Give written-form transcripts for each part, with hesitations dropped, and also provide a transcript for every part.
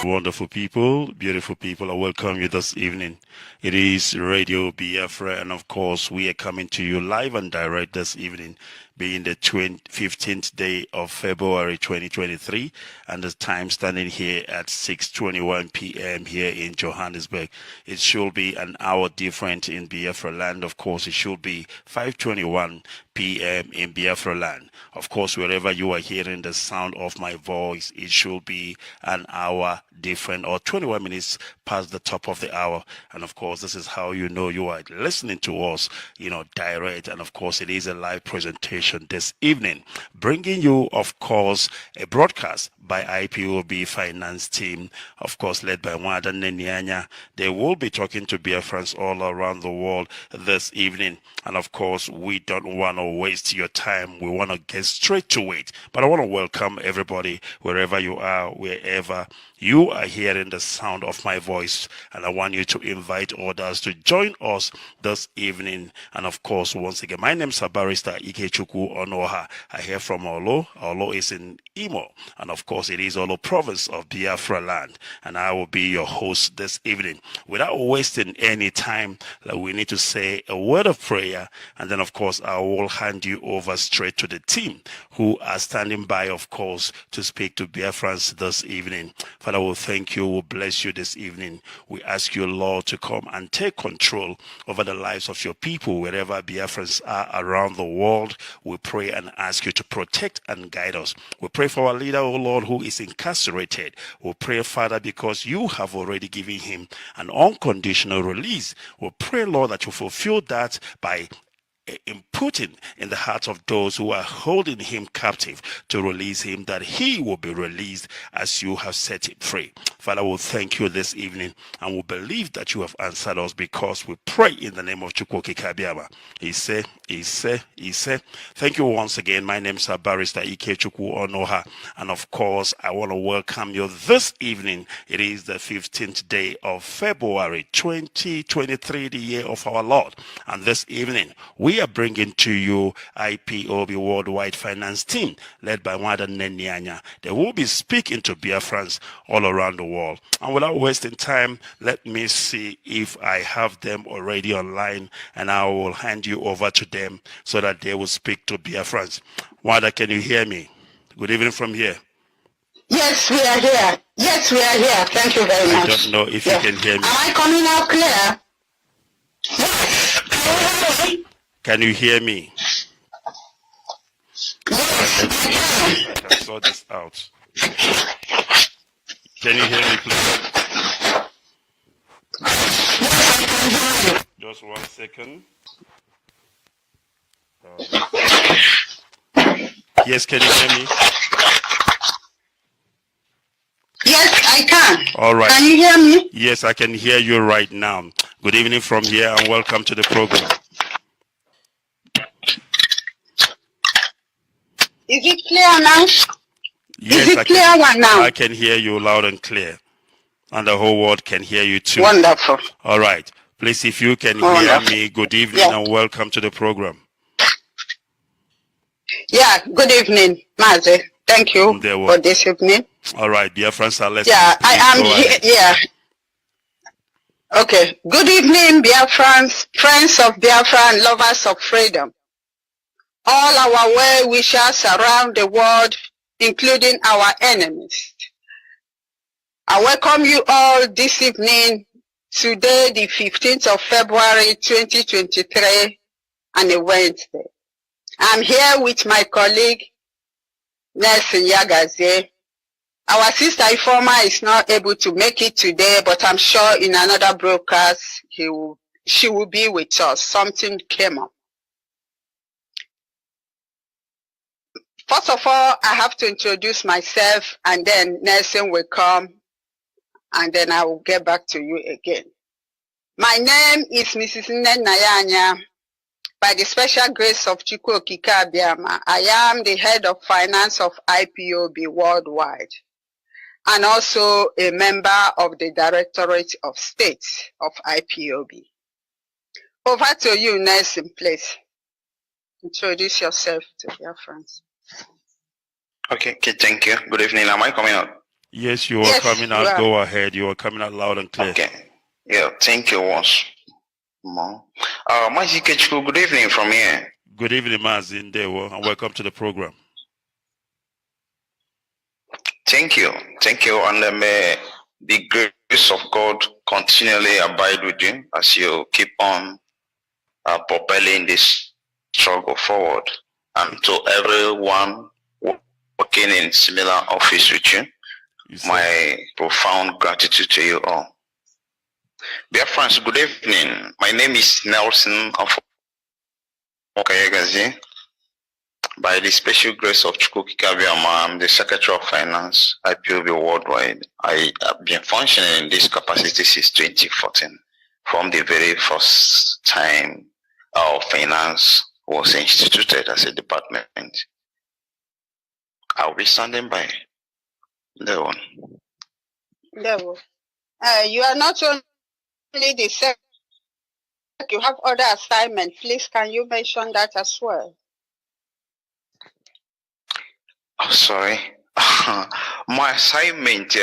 Wonderful people, beautiful people, I welcome you this evening. It is Radio Biafra, and of course, we are coming to you live and direct this evening, being the 15th day of February 2023, and the time standing here at 6:21 p.m. here in Johannesburg. It should be an hour different in Biafra land. Of course, it should be 5:21 p.m. in Biafra land. Of course, wherever you are hearing the sound of my voice, it should be an hour different, or 21 minutes past the top of the hour. And of course, this is how you know you are listening to us, direct. And of course, it is a live presentation this evening, bringing you, of course, a broadcast by IPOB finance team, of course, led by Mwada Nenyanya. They will be talking to Biafrans all around the world this evening. And of course, we don't want to waste your time. We want to get straight to it. But I want to welcome everybody, wherever you are, wherever you are hearing the sound of my voice. And I want you to invite others to join us this evening. And of course, once again, my name is Barrister IKECUKWU Onoha. I hear from Olo. Olo is in Imo. And of course, it is Olo province of Biafra land. And I will be your host this evening. Without wasting any time, we need to say a word of prayer. And then, of course, I will hand you over straight to the team who are standing by, of course, to speak to Biafrans this evening. Father, we thank you. We bless you this evening. We ask you, Lord, to come and take control over the lives of your people wherever Biafrans are around the world. We pray and ask you to protect and guide us. We pray for our leader, O Lord, who is incarcerated. We pray, Father, because you have already given him an unconditional release. We pray, Lord, that you fulfill that by inputting in the hearts of those who are holding him captive to release him, that he will be released as you have set him free. Father, we'll thank you this evening, and we believe that you have answered us, because we pray in the name of Chukwukikabiama. He said. Thank you once again. My name is Barrister IKECUKWU Onoha, and of course, I want to welcome you this evening. It is the 15th day of February 2023, the year of our Lord, and this evening we are bringing to you IPOB Worldwide Finance Team, led by Mwada Nenyanya. They will be speaking to Biafrans all around the world. And without wasting time, let me see if I have them already online, and I will hand you over to them so that they will speak to Biafrans. Mwada, can you hear me? Good evening from here. Yes, we are here. Yes, we are here. Thank you very much. I don't know if you can hear me. Am I coming out clear? Yes. Can you hear me? Yes. I can sort this out. Can you hear me, please? Just 1 second. Yes, can you hear me? Yes, I can. All right. Can you hear me? Yes, I can hear you right now. Good evening from here, and welcome to the program. Is it clear now? Yes, Is it clear one now? I can hear you loud and clear. And the whole world can hear you too. Wonderful. All right. Please, if you can hear me, good evening and welcome to the program. Yeah, good evening, MAZI. Thank you for this evening. All right, Biafrans are listening. Yeah, I am here. Yeah. Okay. Good evening, Biafrans, friends of Biafra and lovers of freedom. All our well-wishers around the world, including our enemies. I welcome you all this evening, today the 15th of February 2023, and a Wednesday. I'm here with my colleague, Nelson Yagazie. Our sister Ifoma is not able to make it today, but I'm sure in another broadcast she will be with us. Something came up. First of all, I have to introduce myself, and then Nelson will come, and then I will get back to you again. My name is Mrs. Nayanya. By the special grace of Chukwukikabiama, I am the head of finance of IPOB Worldwide, and also a member of the Directorate of State of IPOB. Over to you, Nelson, please. Introduce yourself to your friends. Okay, thank you. Good evening. Am I coming out? Yes, you are coming out. Go ahead. You are coming out loud and clear. Okay. Yeah, thank you once more. MAZI IKECUKWU, good evening from here. Good evening, MAZI Ndewo, and welcome to the program. Thank you. Thank you. And may the grace of God continually abide with you as you keep on propelling this struggle forward. And to everyone working in similar office with you, my profound gratitude to you all. Dear friends, good evening. My name is Nelson of IKECUKWU. By the special grace of IKECUKWU, I'm the Secretary of Finance, IPOB Worldwide. I have been functioning in this capacity since 2014, from the very first time our finance was instituted as a department. I'll be standing by. The one. You are not only the secretary, you have other assignments. Please, can you mention that as well? Oh, sorry. My assignment,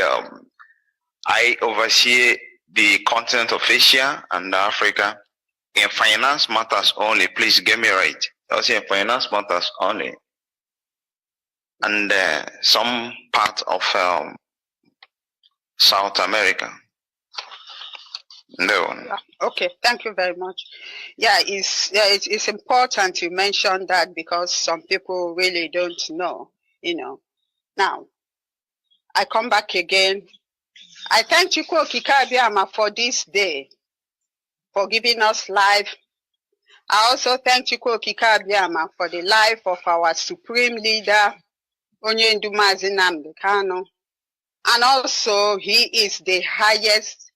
I oversee the continent of Asia and Africa in finance matters only. Please get me right. I say finance matters only. And some part of South America. No. Okay, thank you very much. It's important you mention that because some people really don't know, Now, I come back again. I thank IKECUKWU for this day, for giving us life. I also thank IKECUKWU for the life of our supreme leader, Onyendu Mazi Nnamdi Kanu. And also, he is the highest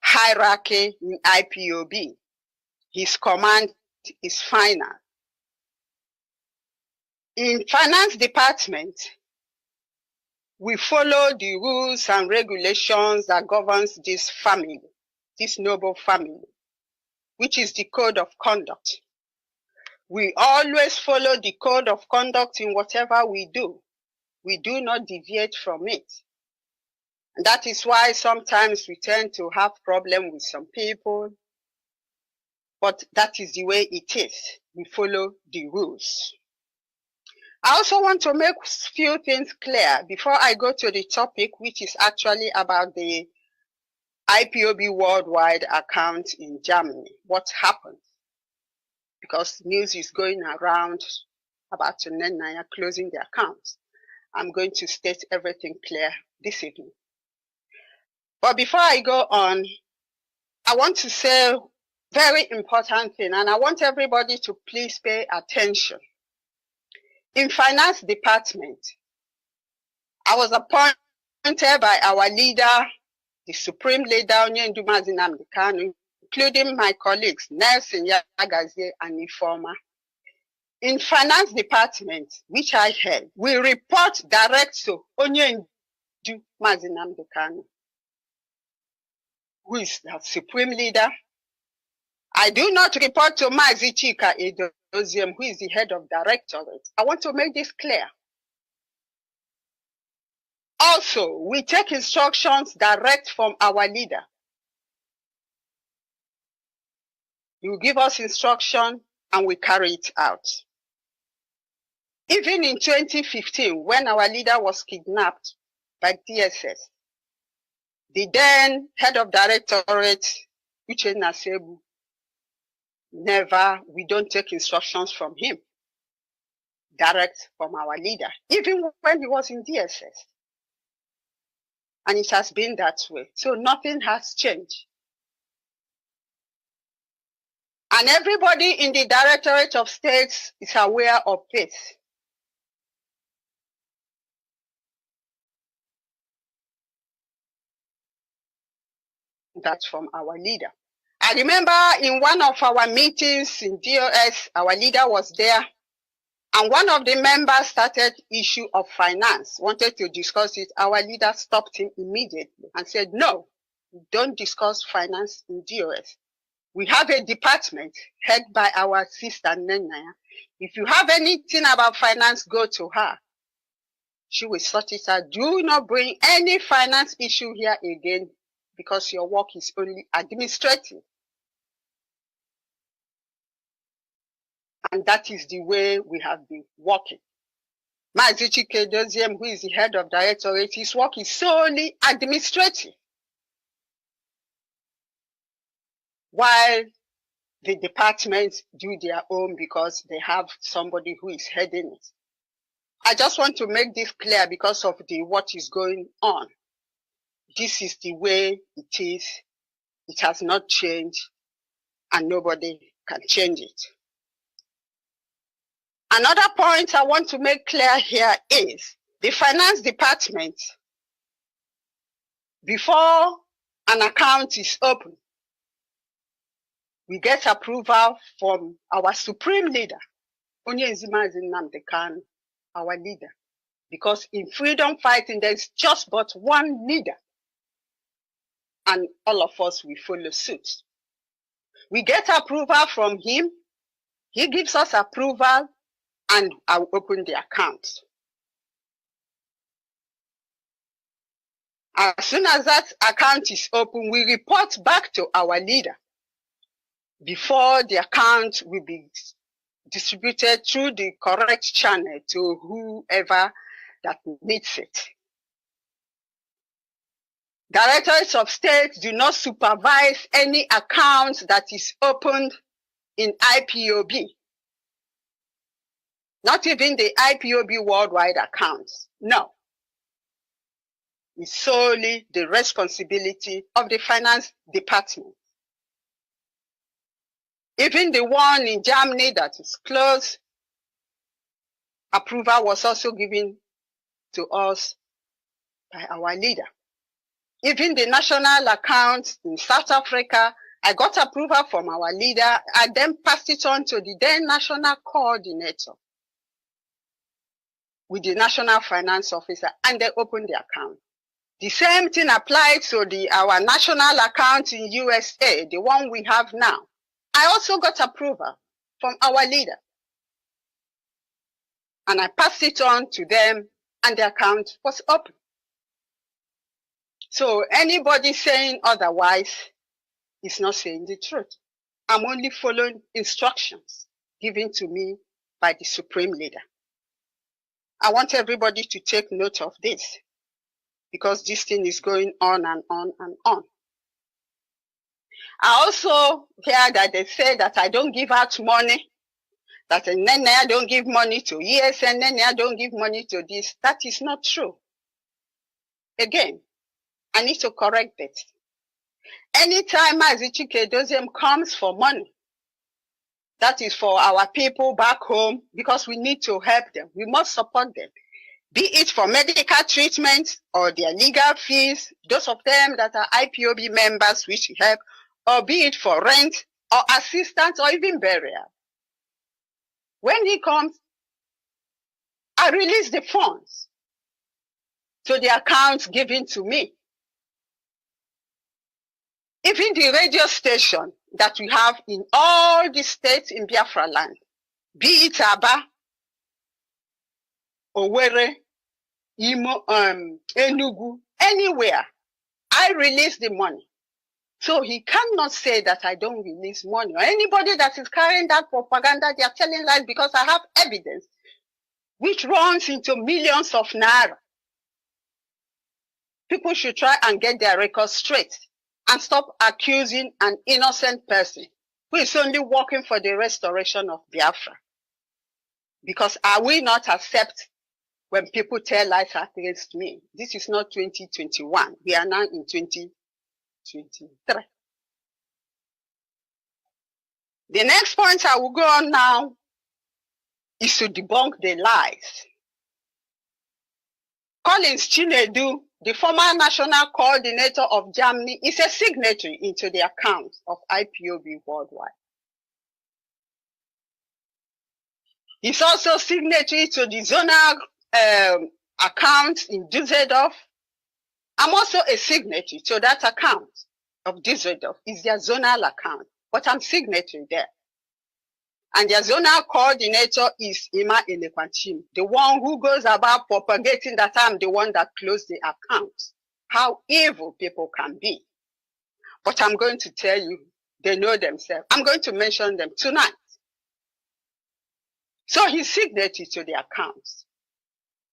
hierarchy in IPOB. His command is final. In finance department, we follow the rules and regulations that governs this family, this noble family, which is the code of conduct. We always follow the code of conduct in whatever we do. We do not deviate from it. And that is why sometimes we tend to have problems with some people, but that is the way it is. We follow the rules. I also want to make a few things clear before I go to the topic, which is actually about the IPOB worldwide account in Germany. What happened? Because news is going around about Naya closing the accounts. I'm going to state everything clear this evening. But before I go on, I want to say a very important thing, and I want everybody to please pay attention. In finance department, I was appointed by our leader, the supreme leader, Onyendu Mazi Nnamdi Kanu, including my colleagues, Nelson Yagazie and Ifoma. In finance department, which I head, we report direct to Onyendu Mazi Nnamdi Kanu, who is the supreme leader. I do not report to MAZI Chika Edoziem, who is the head of directorate. I want to make this clear. Also, we take instructions direct from our leader. He will give us instruction and we carry it out. Even in 2015, when our leader was kidnapped by DSS, the then head of directorate, Uche Nasebu, we don't take instructions from him, direct from our leader, even when he was in DSS. And it has been that way. So nothing has changed. And everybody in the Directorate of States is aware of this. That's from our leader. I remember in one of our meetings in DOS, our leader was there, and one of the members started issue of finance, wanted to discuss it. Our leader stopped him immediately and said, no, don't discuss finance in DOS. We have a department headed by our sister Nenaya. If you have anything about finance, go to her. She will sort it out. Do not bring any finance issue here again because your work is only administrative. And that is the way we have been working. MAZI Chike, who is the head of directorate, his work is solely administrative. While the departments do their own because they have somebody who is heading it. I just want to make this clear because of what is going on. This is the way it is. It has not changed and nobody can change it. Another point I want to make clear here is the finance department, before an account is open, we get approval from our supreme leader, our leader. Because in freedom fighting, there's just but one leader. And all of us, we follow suit. We get approval from him. He gives us approval and I'll open the account. As soon as that account is open, we report back to our leader before the account will be distributed through the correct channel to whoever that needs it. Directorates of State do not supervise any account that is opened in IPOB. Not even the IPOB worldwide accounts. No. It's solely the responsibility of the finance department. Even the one in Germany that is closed, approval was also given to us by our leader. Even the national account in South Africa, I got approval from our leader. I then passed it on to the then national coordinator with the national finance officer, and they opened the account. The same thing applied to our national account in USA, the one we have now. I also got approval from our leader. And I passed it on to them, and the account was open. So anybody saying otherwise is not saying the truth. I'm only following instructions given to me by the supreme leader. I want everybody to take note of this because this thing is going on and on and on. I also hear that they say that I don't give out money, that I don't give money to ESN, I don't give money to this. That is not true. Again, I need to correct it. Anytime MAZI Chike comes for money, that is for our people back home because we need to help them. We must support them. Be it for medical treatment or their legal fees, those of them that are IPOB members which we help, or be it for rent or assistance or even burial. When he comes, I release the funds to the accounts given to me. Even the radio station that we have in all the states in Biafra land, be it Aba, Owerri, Imo, Enugu, anywhere, I release the money. So he cannot say that I don't release money. Or anybody that is carrying that propaganda, they are telling lies because I have evidence which runs into millions of naira. People should try and get their records straight and stop accusing an innocent person who is only working for the restoration of Biafra. Because I will not accept when people tell lies against me. This is not 2021. We are now in 2023. The next point I will go on now is to debunk the lies. Collins Chinedu, the former national coordinator of Germany, is a signatory into the account of IPOB worldwide. He's also signatory to the zonal account in Düsseldorf. I'm also a signatory to that account of Düsseldorf. It's their zonal account, but I'm signatory there. And their zonal coordinator is Ima Elekwachim, the one who goes about propagating that I'm the one that closed the account. How evil people can be. But I'm going to tell you, they know themselves. I'm going to mention them tonight. So he signatory to the accounts.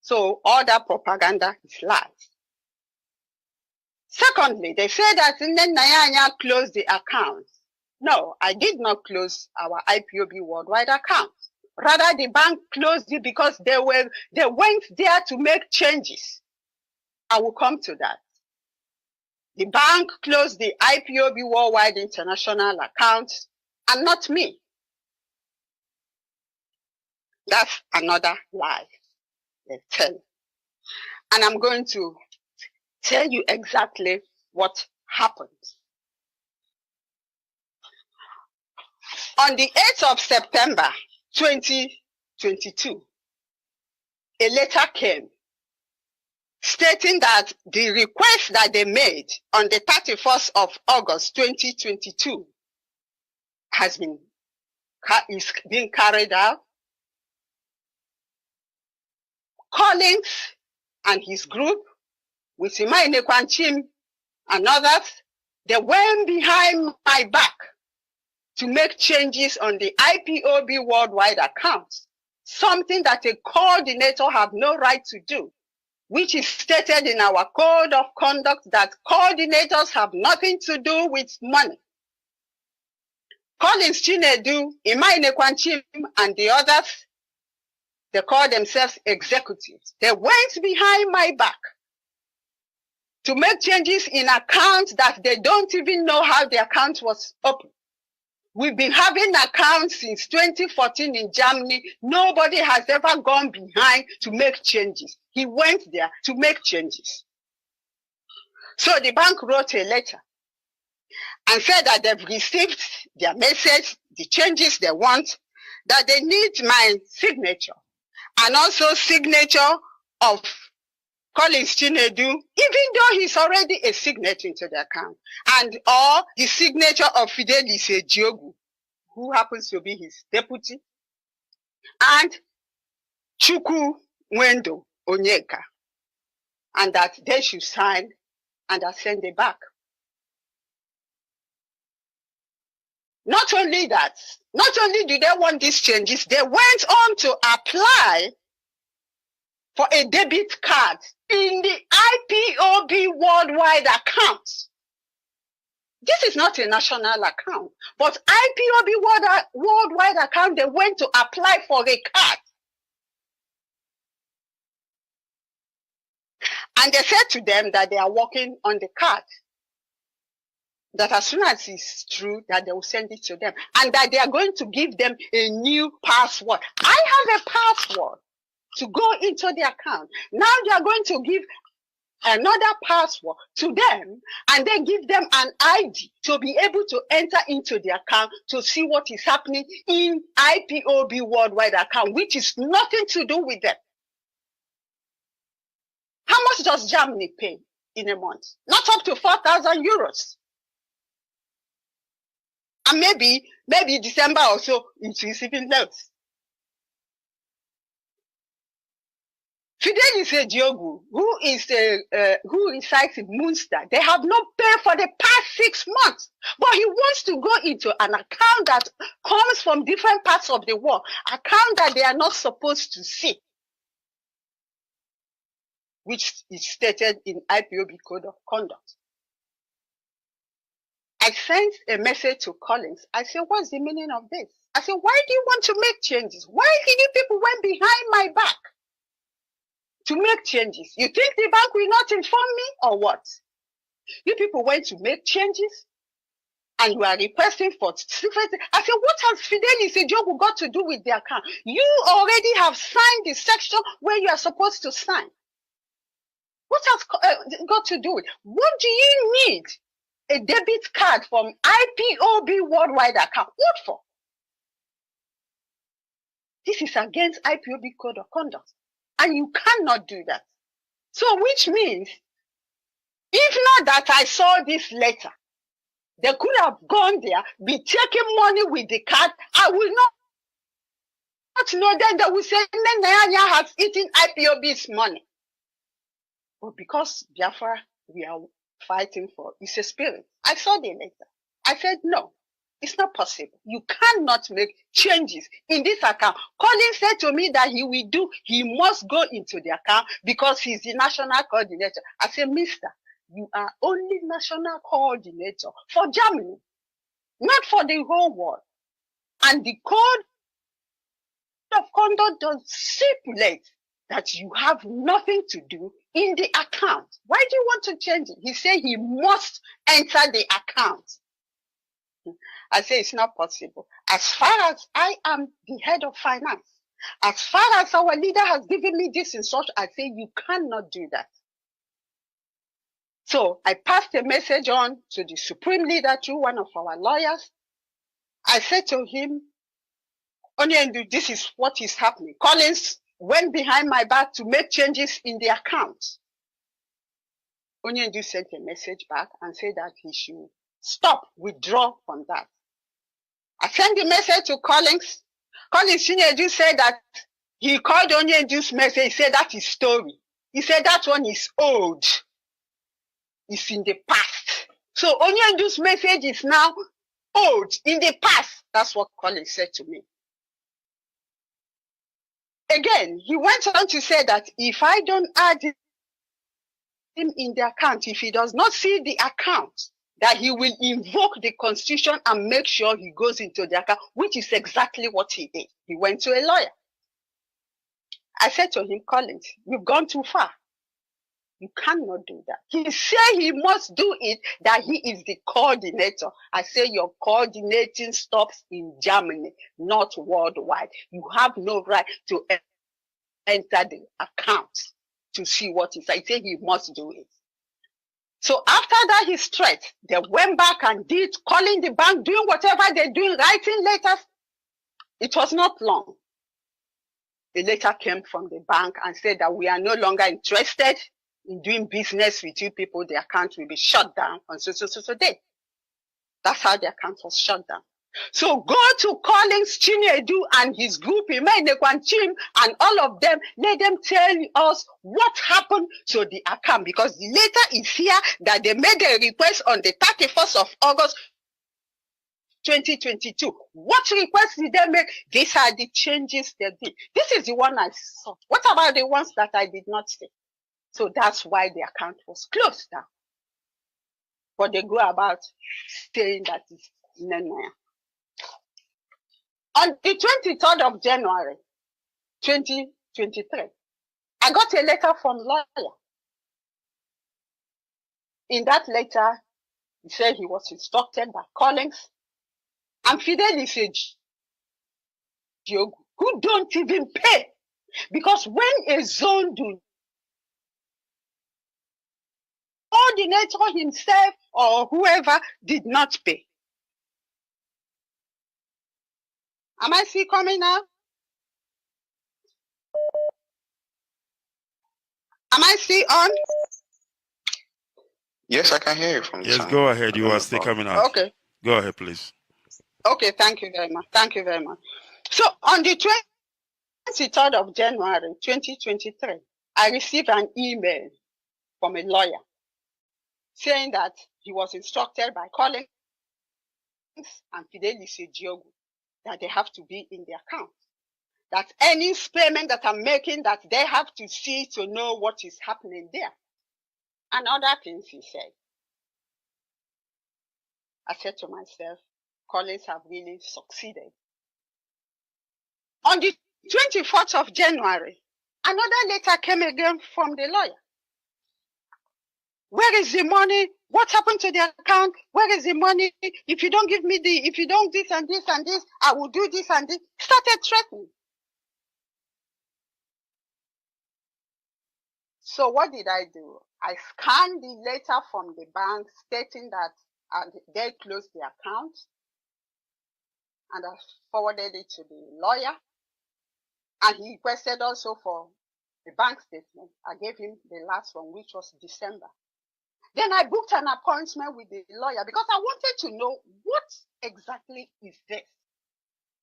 So all that propaganda is lies. Secondly, they say that Nyanya closed the accounts. No, I did not close our IPOB worldwide account. Rather, the bank closed it because they went there to make changes. I will come to that. The bank closed the IPOB worldwide international account and not me. That's another lie they tell. And I'm going to tell you exactly what happened. On the 8th of September, 2022, a letter came stating that the request that they made on the 31st of August, 2022 is being carried out. Collins and his group, with Ima Elekwachim and others, they went behind my back to make changes on the IPOB worldwide account, something that a coordinator have no right to do, which is stated in our code of conduct that coordinators have nothing to do with money. Collins Chinedu, Ima Elekwachim, and the others, they call themselves executives. They went behind my back to make changes in accounts that they don't even know how the account was opened. We've been having accounts since 2014 in Germany. Nobody has ever gone behind to make changes. He went there to make changes. So the bank wrote a letter and said that they've received their message, the changes they want, that they need my signature and also signature of Collins Chinedu, even though he's already a signatory to the account, and or the signature of Fidelis Ejiogu, who happens to be his deputy, and Chukwu Mwendo Onyeka, and that they should sign and send it back. Not only that, not only do they want these changes, they went on to apply for a debit card in the IPOB worldwide account. This is not a national account, but IPOB worldwide account, they went to apply for a card. And they said to them that they are working on the card. That as soon as it's true, that they will send it to them. And that they are going to give them a new password. I have a password to go into the account. Now they are going to give another password to them and then give them an ID to be able to enter into the account to see what is happening in IPOB worldwide account, which is nothing to do with them. How much does Germany pay in a month? Not up to 4,000 euros. And maybe December or so, it is even less. Fidelis Ejiogu, who resides in Munster, they have not paid for the past 6 months, but he wants to go into an account that comes from different parts of the world, account that they are not supposed to see, which is stated in IPOB Code of Conduct. I sent a message to Collins. I said, what's the meaning of this? I said, why do you want to make changes? Why did you people went behind my back to make changes? You think the bank will not inform me or what? You people went to make changes and you are requesting for secret. I said, what has Fidelis Ejiogu got to do with the account? You already have signed the section where you are supposed to sign. What has got to do with? What do you need a debit card from IPOB worldwide account? What for? This is against IPOB Code of Conduct. And you cannot do that. So which means, if not that I saw this letter, they could have gone there, be taking money with the card. I will not not know, then they will say, Nanya has eaten IPOB's money. But because Biafra, we are fighting for, it's a spirit. I saw the letter. I said, no, it's not possible. You cannot make changes in this account. Colin said to me that he must go into the account because he's the national coordinator. I said, mister, you are only national coordinator for Germany, not for the whole world. And the code of conduct does stipulate that you have nothing to do in the account. Why do you want to change it? He said he must enter the account. I say it's not possible. As far as I am the head of finance, as far as our leader has given me this instruction, I say you cannot do that. So I passed a message on to the supreme leader through one of our lawyers. I said to him, Onyendu, this is what is happening. Collins went behind my back to make changes in the account. Onyendu sent a message back and said that he should withdraw from that. I sent the message to Collins. Collins Onyendu said that he called Onyendu's message. He said that is story. He said that one is old. It's in the past. So Onyendu's message is now old, in the past. That's what Collins said to me. Again, he went on to say that if I don't add him in the account, if he does not see the account, that he will invoke the constitution and make sure he goes into the account, which is exactly what he did. He went to a lawyer. I said to him, Collins, you've gone too far. You cannot do that. He said he must do it, that he is the coordinator. I say your coordinating stops in Germany, not worldwide. You have no right to enter the account to see what is. I say he must do it. So after that, his threat, they went back and did, calling the bank, doing whatever they're doing, writing letters. It was not long. A letter came from the bank and said that we are no longer interested in doing business with you people. The account will be shut down on so day. That's how the account was shut down. So go to Collins Chinedu and his group, Imenekwan Chim, and all of them, let them tell us what happened to the account, because the letter is here that they made a request on the 31st of August 2022. What request did they make? These are the changes they did. This is the one I saw. What about the ones that I did not see? So that's why the account was closed down. But they go about saying that it's Nenaya. On the 23rd of January, 2023, I got a letter from lawyer. In that letter, he said he was instructed by Collins and Fidelis Ejiogu, who don't even pay. Because when a zone do coordinator himself or whoever did not pay. Am I still coming now? Am I still on? Yes, I can hear you from the Yes, time. go ahead. You are still coming out. Okay. Go ahead, please. Okay, thank you very much. Thank you very much. So on the 23rd of January, 2023, I received an email from a lawyer saying that he was instructed by Collins and Fidelis Ejiogu that they have to be in the account. That any payment that I'm making, that they have to see to know what is happening there. And other things he said. I said to myself, Collins have really succeeded. On the 24th of January, another letter came again from the lawyer. Where is the money? What happened to the account? Where is the money? If you don't give me if you don't this and this and this, I will do this and this. Started threatening. So what did I do? I scanned the letter from the bank stating that they closed the account, and I forwarded it to the lawyer. And he requested also for a bank statement. I gave him the last one, which was December. Then I booked an appointment with the lawyer because I wanted to know what exactly is this.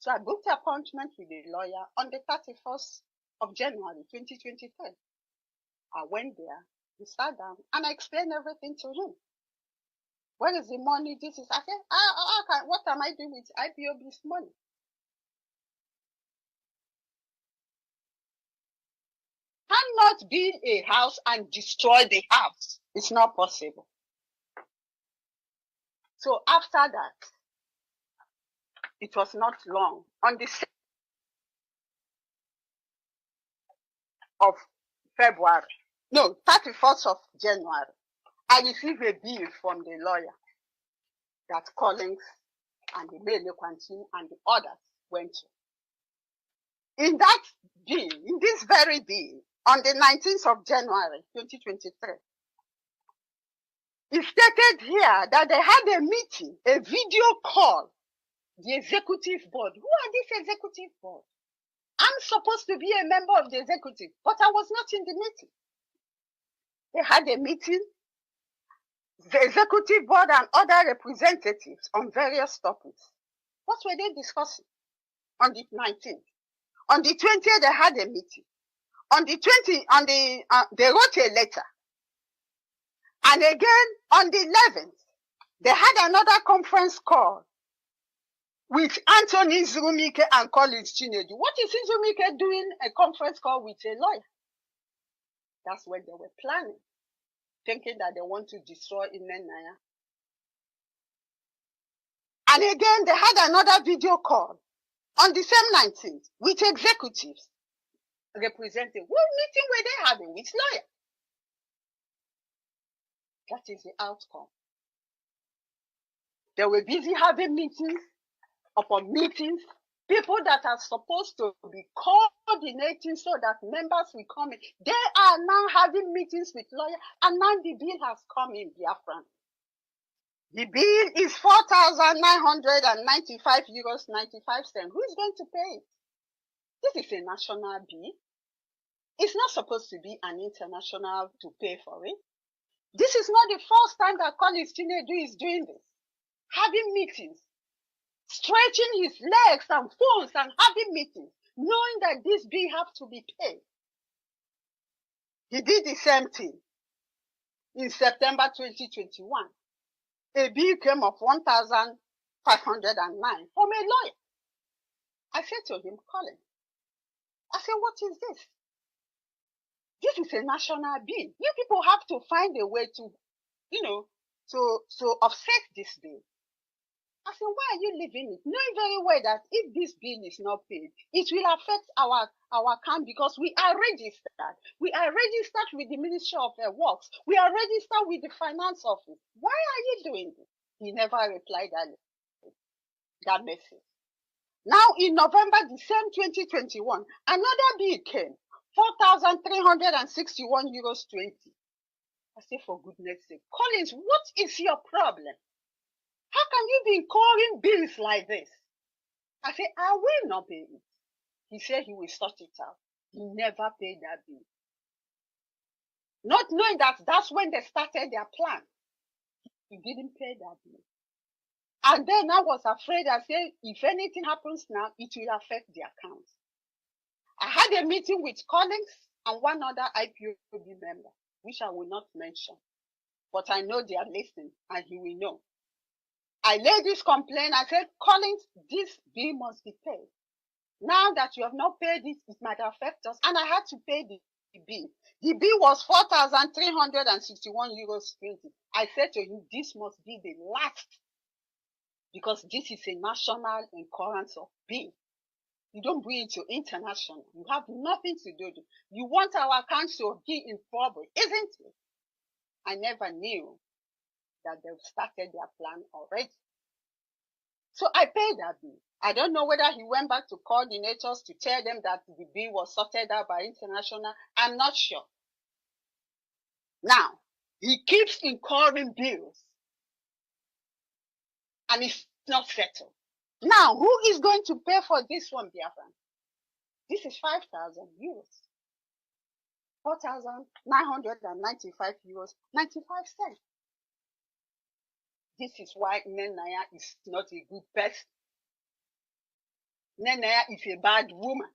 So I booked an appointment with a lawyer on the 31st of January 2023. I went there, we sat down, and I explained everything to him. Where is the money? This is, I said, what am I doing with IPOB's money? Cannot build a house and destroy the house. It's not possible. So after that, it was not long. On the 6th of February, no, 31st of January, I received a bill from the lawyer that Collins and the Mele Quantin and the others went to. In that bill, in this very bill, on the 19th of January 2023, it stated here that they had a meeting, a video call, the executive board. Who are this executive board? I'm supposed to be a member of the executive, but I was not in the meeting. They had a meeting, the executive board and other representatives on various topics. What were they discussing? On the 19th. On the 20th, they had a meeting. On the 20th, they wrote a letter. And again, on the 11th, they had another conference call with Anthony Zurumike and Collins Chinedu. What is Zurumike doing a conference call with a lawyer? That's what they were planning, thinking that they want to destroy Imenaya. And again, they had another video call on the same 19th with executives representing. What meeting were they having with lawyers? That is the outcome. They were busy having meetings upon meetings, people that are supposed to be coordinating so that members will come in. They are now having meetings with lawyers, and now the bill has come in, Biafra. The bill is 4,995 euros 95 cents. Who is going to pay it? This is a national bill. It's not supposed to be an international to pay for it. This is not the first time that Collins Chinedu is doing this. Having meetings, stretching his legs and phones and having meetings, knowing that this bill have to be paid. He did the same thing in September 2021. A bill came of 1,509 from a lawyer. I said to him, Colin, I said, what is this? This is a national bill. You people have to find a way to, to offset this bill. I said, why are you leaving it? Knowing very well that if this bill is not paid, it will affect our account because we are registered. We are registered with the Ministry of Works. We are registered with the Finance Office. Why are you doing this? He never replied that message. Now in November the same 2021, another bill came, 4,361 euros 20. I say, for goodness sake, Collins, what is your problem? How can you be incurring bills like this? I said, I will not pay it. He said he will sort it out. He never paid that bill. Not knowing that that's when they started their plan. He didn't pay that bill. And then I was afraid. I said, if anything happens now, it will affect the account. I had a meeting with Collins and one other IPOB member, which I will not mention. But I know they are listening and he will know. I laid this complaint. I said, Collins, this bill must be paid. Now that you have not paid it, it might affect us. And I had to pay the bill. The bill was 4,361 euros 20. I said to him, this must be the last, because this is a national incurrence of bill. You don't bring it to international. You have nothing to do with it. You want our country to be in trouble, isn't it? I never knew that they've started their plan already. So I paid that bill. I don't know whether he went back to coordinators to tell them that the bill was sorted out by international. I'm not sure. Now, he keeps incurring bills and it's not settled. Now, who is going to pay for this one, Biafra? This is 5,000 euros. 4,995 euros, 95 cents. This is why Nenaya is not a good person. Nene is a bad woman.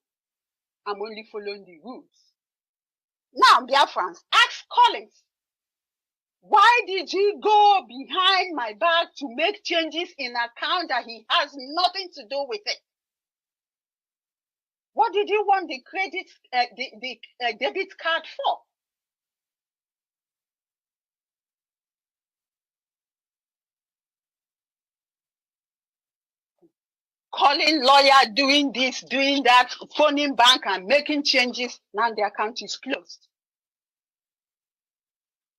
I'm only following the rules. Now, Biafrans, ask Collins, why did he go behind my back to make changes in account that he has nothing to do with it? What did you want the credit, the debit card for? Calling lawyer, doing this, doing that, phoning bank and making changes. Now the account is closed.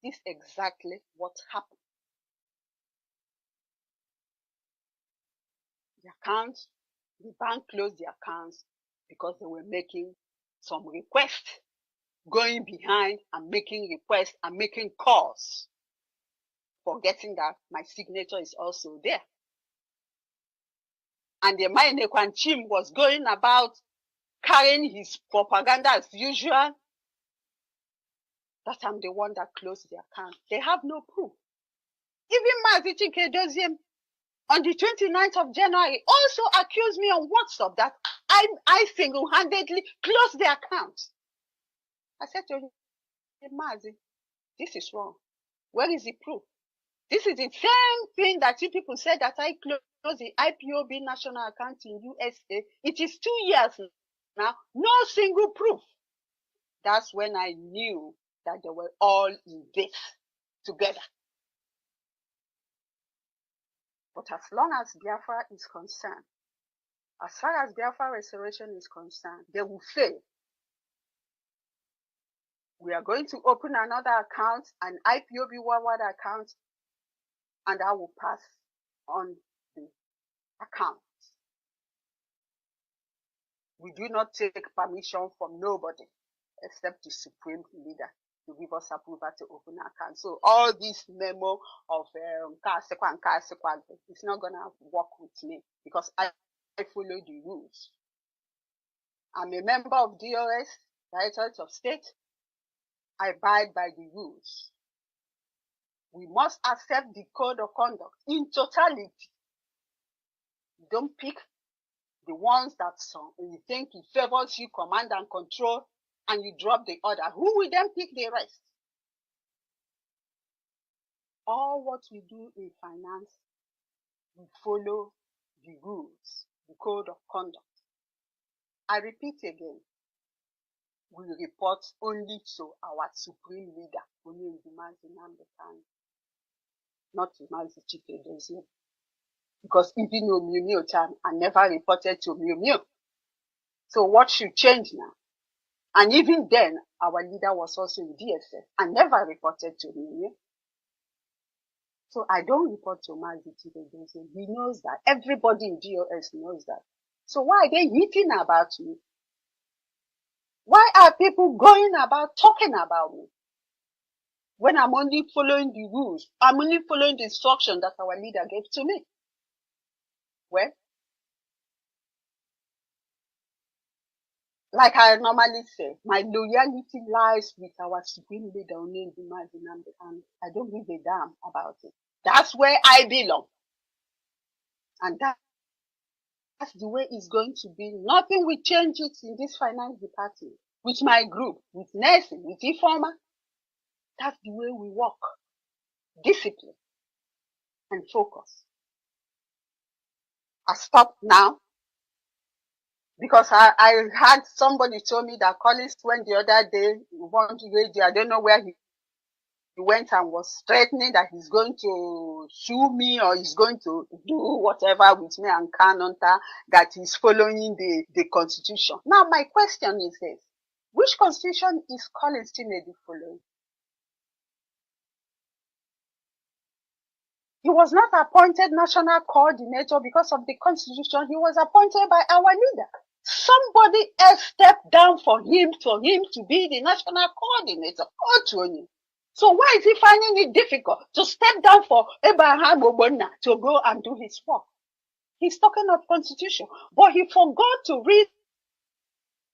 This is exactly what happened. The bank closed the accounts because they were making some requests, going behind and making requests and making calls, forgetting that my signature is also there. And the Mainekwan Chim was going about carrying his propaganda as usual, that I'm the one that closed the account. They have no proof. Even MAZI Chikedozie on the 29th of January also accused me on WhatsApp that I single-handedly closed the account. I said to him, hey, MAZI, this is wrong. Where is the proof? This is the same thing that you people said that I closed the IPOB national account in USA. It is 2 years now, no single proof. That's when I knew that they were all in this together. But as long as Biafra is concerned, as far as Biafra restoration is concerned, they will fail. We are going to open another account, an IPOB worldwide account, and I will pass on the account. We do not take permission from nobody except the supreme leader to give us approval to open an account. So all this memo of it's not going to work with me because I follow the rules. I'm a member of DOS, Directorate of State. I abide by the rules. We must accept the code of conduct in totality. Don't pick the ones that you think it favors you, command and control, and you drop the other. Who will then pick the rest? All what we do in finance, we follow the rules, the code of conduct. I repeat again, we report only to our supreme leader, only the MAZI Namdekan, not to MAZI Chikedozie. Because even though Miu time, I never reported to Miu. So what should change now? And even then, our leader was also in DSS. I never reported to Miu. So I don't report to MAZI Chikedozie. He knows that. Everybody in DOS knows that. So why are they hitting about me? Why are people going about talking about me? When I'm only following the rules, I'm only following the instruction that our leader gave to me. Well, like I normally say, my loyalty lies with our supreme leader, and I don't give a damn about it. That's where I belong. And that's the way it's going to be. Nothing will change it in this finance department. With my group, with Nelson, with Ifoma. That's the way we work. Discipline and focus. I stopped now because I had somebody told me that Collins went the other day, I don't know where he went and was threatening that he's going to sue me or he's going to do whatever with me and Kanonta, that he's following the constitution. Now my question is this, which constitution is Collins Chinedu following? He was not appointed national coordinator because of the constitution. He was appointed by our leader. Somebody else stepped down for him to be the national coordinator. So why is he finding it difficult to step down for Abraham Obonna to go and do his work? He's talking of constitution, but he forgot to read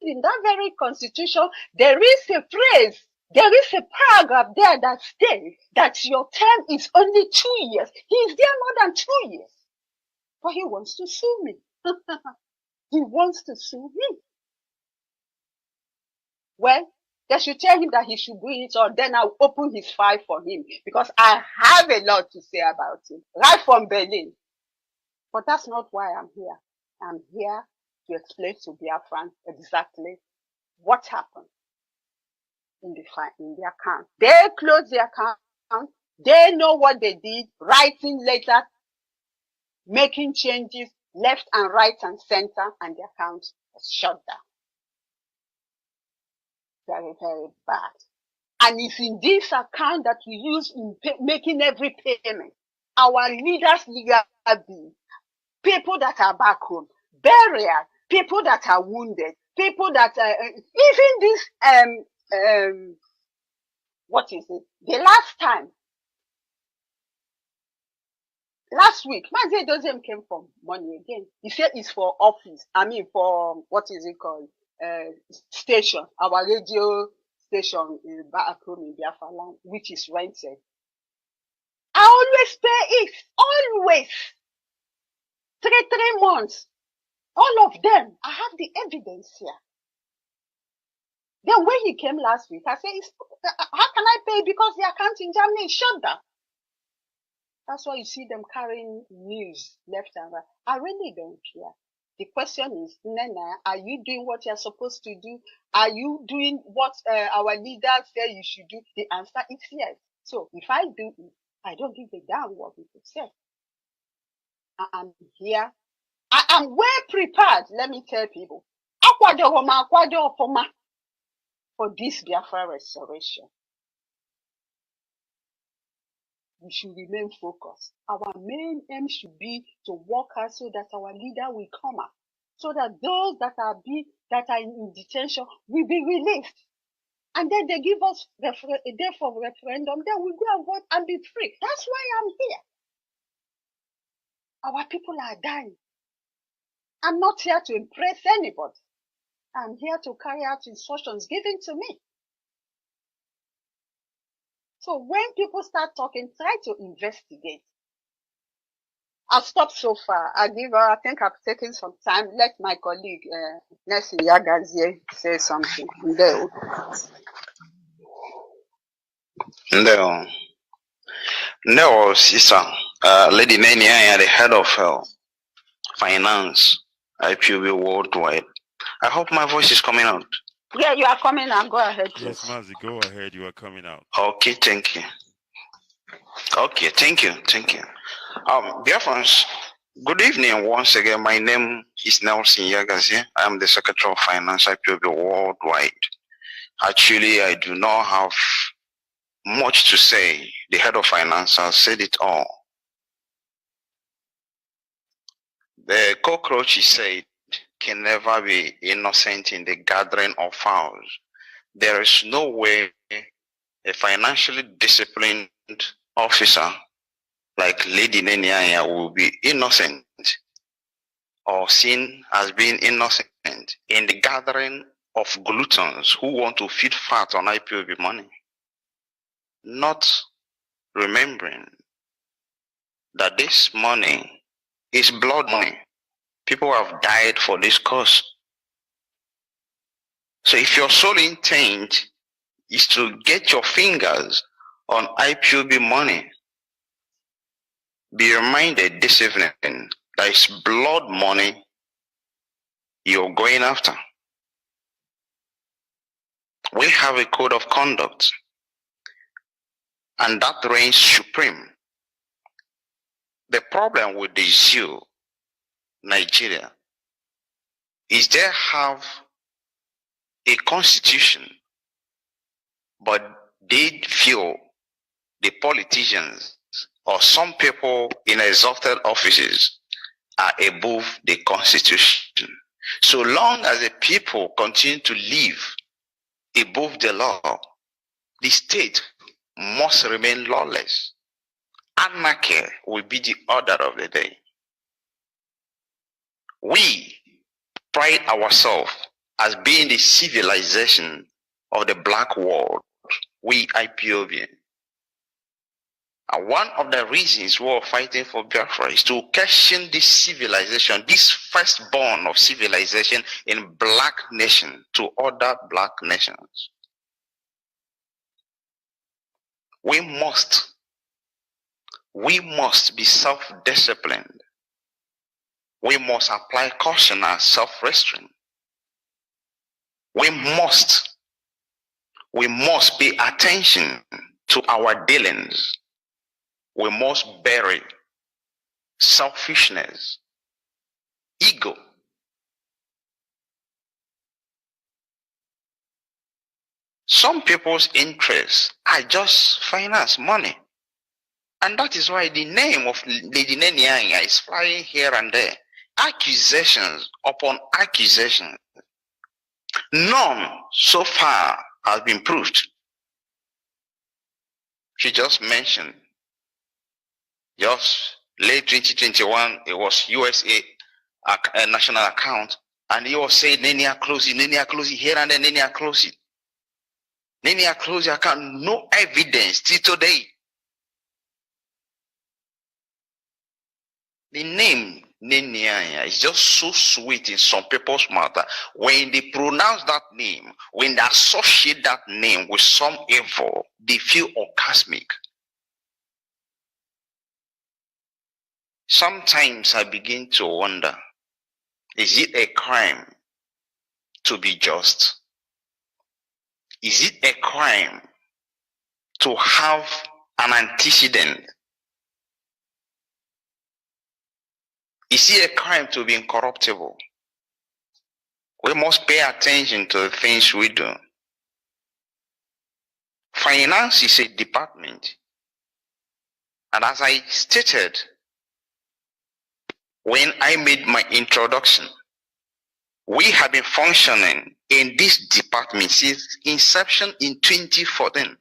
in that very constitution. There is a phrase, there is a paragraph there that states that your term is only 2 years. He is there more than 2 years, but he wants to sue me. He wants to sue him. Well, they should tell him that he should do it, or then I'll open his file for him, because I have a lot to say about him, right from Berlin. But that's not why I'm here. I'm here to explain to Biafran exactly what happened in the account. They closed the account. They know what they did, writing letters, making changes left and right and center, and the account was shut down. Very, very bad. And it's in this account that we use in making every payment. Our leaders' legal bill, people that are back home, burial, people that are wounded, people that even this what is it? The last week, MAZI doesn't came for money again. He said it's for office. I mean, for what is it called? Station, our radio station in back home in Biafra land, which is rented. I always pay it. Always. 3 months. All of them. I have the evidence here. Then when he came last week, I said, how can I pay? Because the account in Germany is shut down. That's why you see them carrying news left and right. I really don't care. The question is, Nana, are you doing what you're supposed to do? Are you doing what our leaders say you should do? The answer is yes. So if I do it, I don't give a damn what people say. I am here. I am well prepared, let me tell people. For this Biafra restoration. We should remain focused. Our main aim should be to work out so that our leader will come out, so that those that are in detention will be released. And then they give us a day for referendum, then we go and vote and be free. That's why I'm here. Our people are dying. I'm not here to impress anybody. I'm here to carry out instructions given to me. So when people start talking, try to investigate. I'll stop so far. I think I've taken some time. Let my colleague, Nessie Yagazie, say something. No, sister. Lady Nenia, the head of finance, IPOB worldwide. I hope my voice is coming out. Yeah, you are coming out. Go ahead, please. Yes, MAZI, go ahead. You are coming out. Okay, thank you. Okay, thank you. Dear friends, good evening once again. My name is Nelson Yagazie. I am the Secretary of Finance, IPOB worldwide. Actually, I do not have much to say. The head of finance has said it all. The cockroach, he said, can never be innocent in the gathering of fowls. There is no way a financially disciplined officer like Lady Nenianya will be innocent or seen as being innocent in the gathering of gluttons who want to feed fat on IPOB money, not remembering that this money is blood money. People have died for this cause. So if your sole intent is to get your fingers on IPOB money, be reminded this evening that it's blood money you're going after. We have a code of conduct, and that reigns supreme. The problem with the zoo, Nigeria, is they have a constitution, but they feel the politicians or some people in exalted offices are above the constitution. So long as the people continue to live above the law, the state must remain lawless. Anarchy will be the order of the day. We pride ourselves as being the civilization of the black world, we IPOB. And one of the reasons we're fighting for Biafra is to question this civilization, this firstborn of civilization in black nation to other black nations. We must be self-disciplined. We must apply caution and self-restraint. We must pay attention to our dealings. We must bury selfishness, ego. Some people's interests are just finance, money. And that is why the name of Lady Nenianya is flying here and there. Accusations upon accusations. None so far has been proved. She just mentioned, just late 2021, it was USA national account, and he was saying Nenia closing here and then Nenia closing. Nenia closing account, no evidence till today. The name Nenia is just so sweet in some people's mouth that when they pronounce that name, when they associate that name with some evil, they feel orgasmic. Sometimes I begin to wonder, is it a crime to be just? Is it a crime to have an antecedent? Is it a crime to be incorruptible? We must pay attention to the things we do. Finance is a department. And as I stated when I made my introduction, we have been functioning in this department since inception in 2014.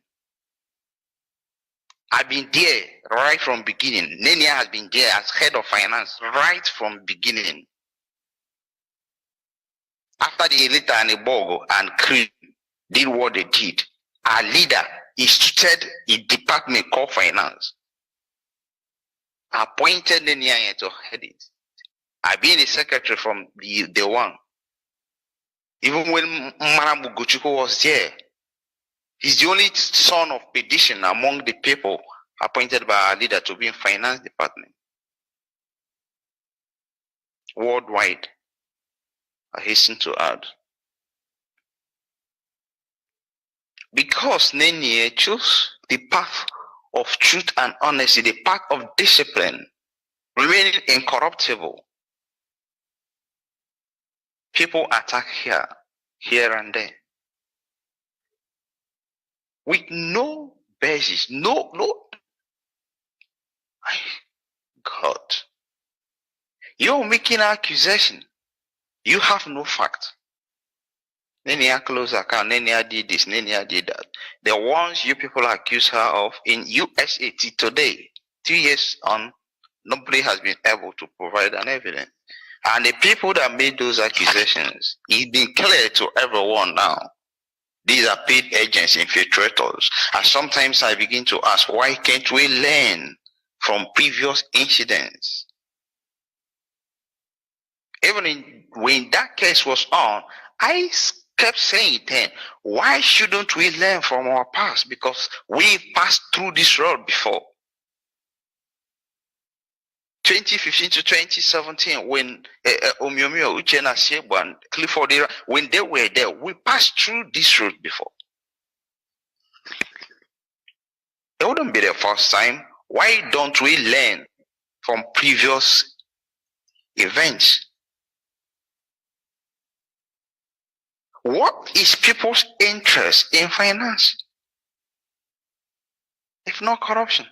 I've been there right from beginning. Nenia has been there as head of finance right from beginning. After the Elita and Ebogo and Creed did what they did, our leader instituted a department called finance. Appointed Nenia to head it. I've been the secretary from the one. Even when Maramu Gochuko was there, he's the only son of petition among the people appointed by our leader to be in finance department. Worldwide, I hasten to add. Because Nenia chose the path of truth and honesty, the path of discipline, remaining incorruptible. People attack here and there. With no basis, no. God. You're making an accusation. You have no fact. Nenia closed account, Nenia did this, Nenia did that. The ones you people accuse her of in USA today, 2 years on, nobody has been able to provide an evidence. And the people that made those accusations, it's been clear to everyone now. These are paid agents, infiltrators. And sometimes I begin to ask, why can't we learn from previous incidents? Even when that case was on, I kept saying then, why shouldn't we learn from our past? Because we passed through this road before. 2015 to 2017, when Omiomio, Uchena, Sheba, Clifford, when they were there, we passed through this road before. It wouldn't be the first time. Why don't we learn from previous events? What is people's interest in finance, if not corruption?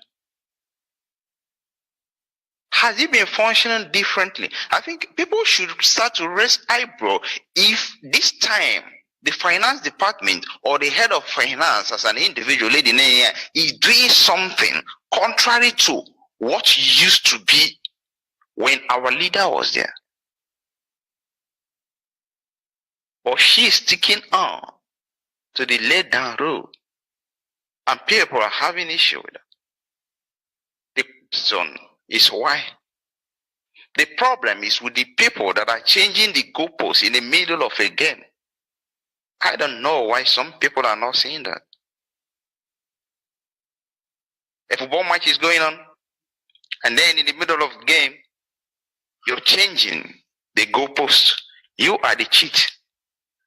Has it been functioning differently? I think people should start to raise eyebrow if this time the finance department or the head of finance as an individual, Lady Nenia, is doing something contrary to what used to be when our leader was there. But she is sticking on to the laid down road, and people are having issue with that. The reason is why. The problem is with the people that are changing the goalposts in the middle of a game. I don't know why some people are not seeing that. A football match is going on, and then in the middle of the game, you're changing the goalpost. You are the cheat.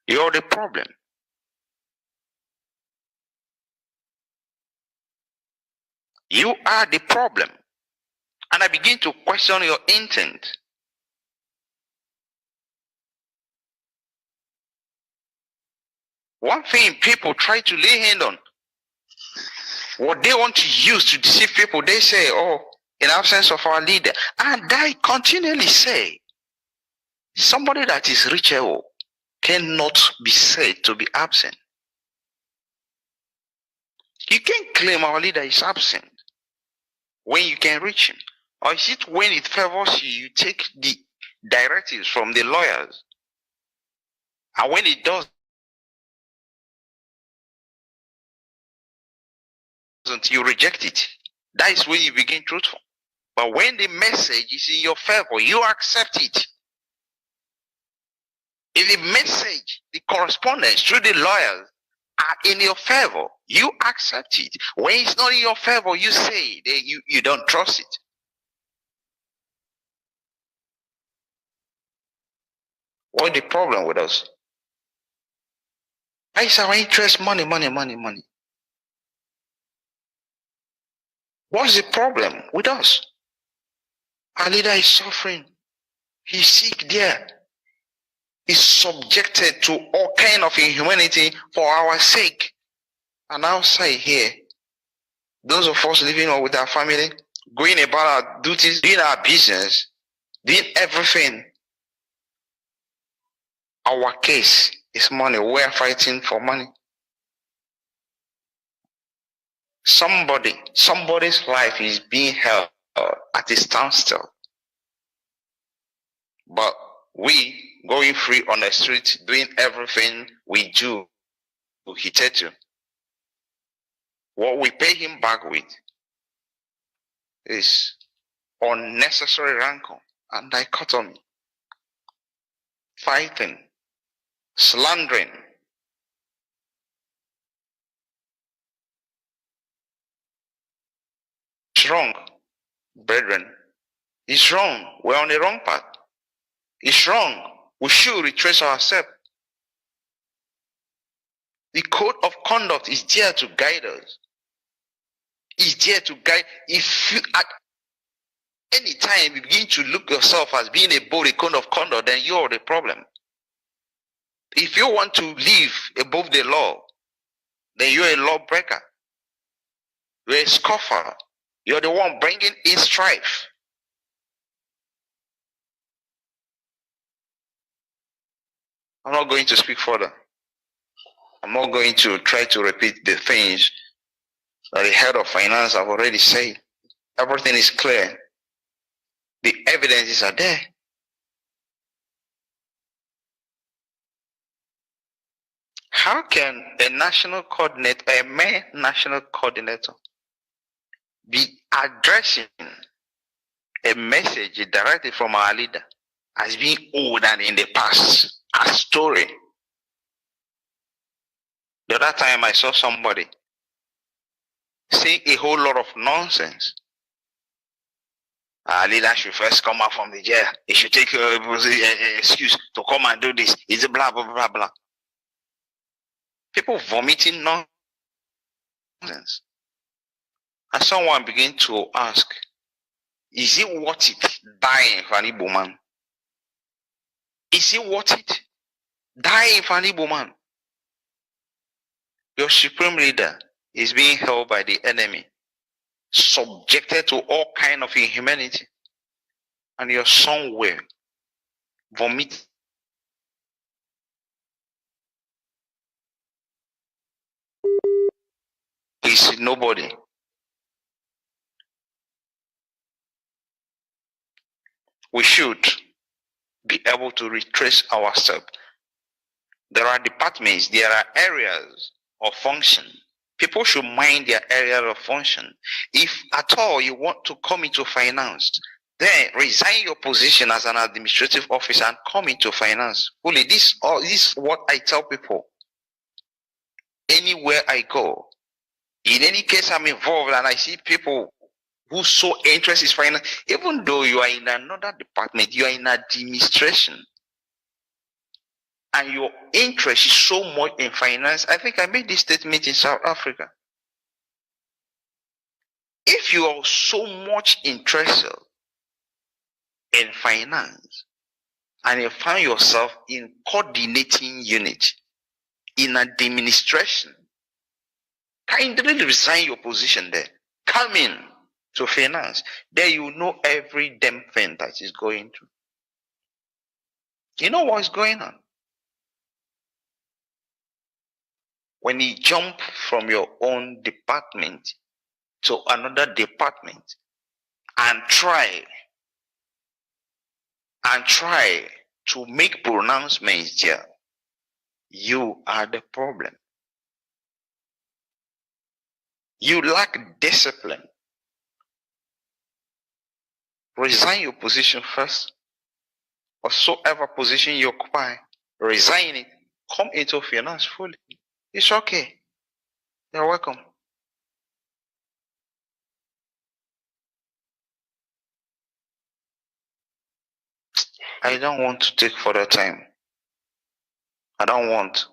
You're the problem. You are the problem. And I begin to question your intent. One thing people try to lay hand on, what they want to use to deceive people, they say, oh, in absence of our leader. And I continually say, somebody that is reachable cannot be said to be absent. You can't claim our leader is absent when you can reach him. Or is it when it favors you, you take the directives from the lawyers, and when it doesn't, you reject it? That is when you begin truthful. But when the message is in your favor, you accept it. If the message, the correspondence through the lawyers are in your favor, you accept it. When it's not in your favor, you say that you don't trust it. What's the problem with us? Why is our interest money, money, money, money? What's the problem with us? Our leader is suffering. He's sick there. He's subjected to all kind of inhumanity for our sake. And outside here, those of us living with our family, going about our duties, doing our business, doing everything. Our case is money. We're fighting for money. Somebody's life is being held at a standstill. But we going free on the street, doing everything we do to Hitetu. What we pay him back with is unnecessary rancor and dichotomy, fighting, slandering. It's wrong, brethren. It's wrong. We're on the wrong path. It's wrong. We should retrace ourselves. The code of conduct is there to guide us. It's there to guide. If you at any time you begin to look yourself as being above the code of conduct, then you're the problem. If you want to live above the law, then you're a lawbreaker. You're a scoffer. You're the one bringing in strife. I'm not going to speak further. I'm not going to try to repeat the things that the head of finance have already said. Everything is clear. The evidences are there. How can a national coordinator, a mere national coordinator, be addressing a message directly from our leader as being old and in the past, a story? The other time I saw somebody say a whole lot of nonsense. Our leader should first come out from the jail. He should take an excuse to come and do this. It's blah, blah, blah, blah. People vomiting nonsense. And someone began to ask, is it worth it dying for an Igbo man? Is it worth it dying for an Igbo man? Your supreme leader is being held by the enemy, subjected to all kind of inhumanity, and you're somewhere vomiting. Is nobody. We should be able to retrace ourselves. There are departments, there are areas of function People should mind their area of function. If at all you want to come into finance, then resign your position as an administrative officer and come into finance. Fully, this is what I tell people. Anywhere I go, in any case I'm involved and I see people whose sole interest is finance, even though you are in another department, you are in administration, and your interest is so much in finance. I think I made this statement in South Africa. If you are so much interested in finance and you find yourself in coordinating unit, in administration, kindly resign your position there. Come in to finance. There you know every damn thing that is going to. You know what's going on. When you jump from your own department to another department and try to make pronouncements there, you are the problem. You lack discipline. Resign your position first. Whatsoever position you occupy, resign it. Come into finance fully. It's okay. You're welcome. I don't want to take further time. I don't want.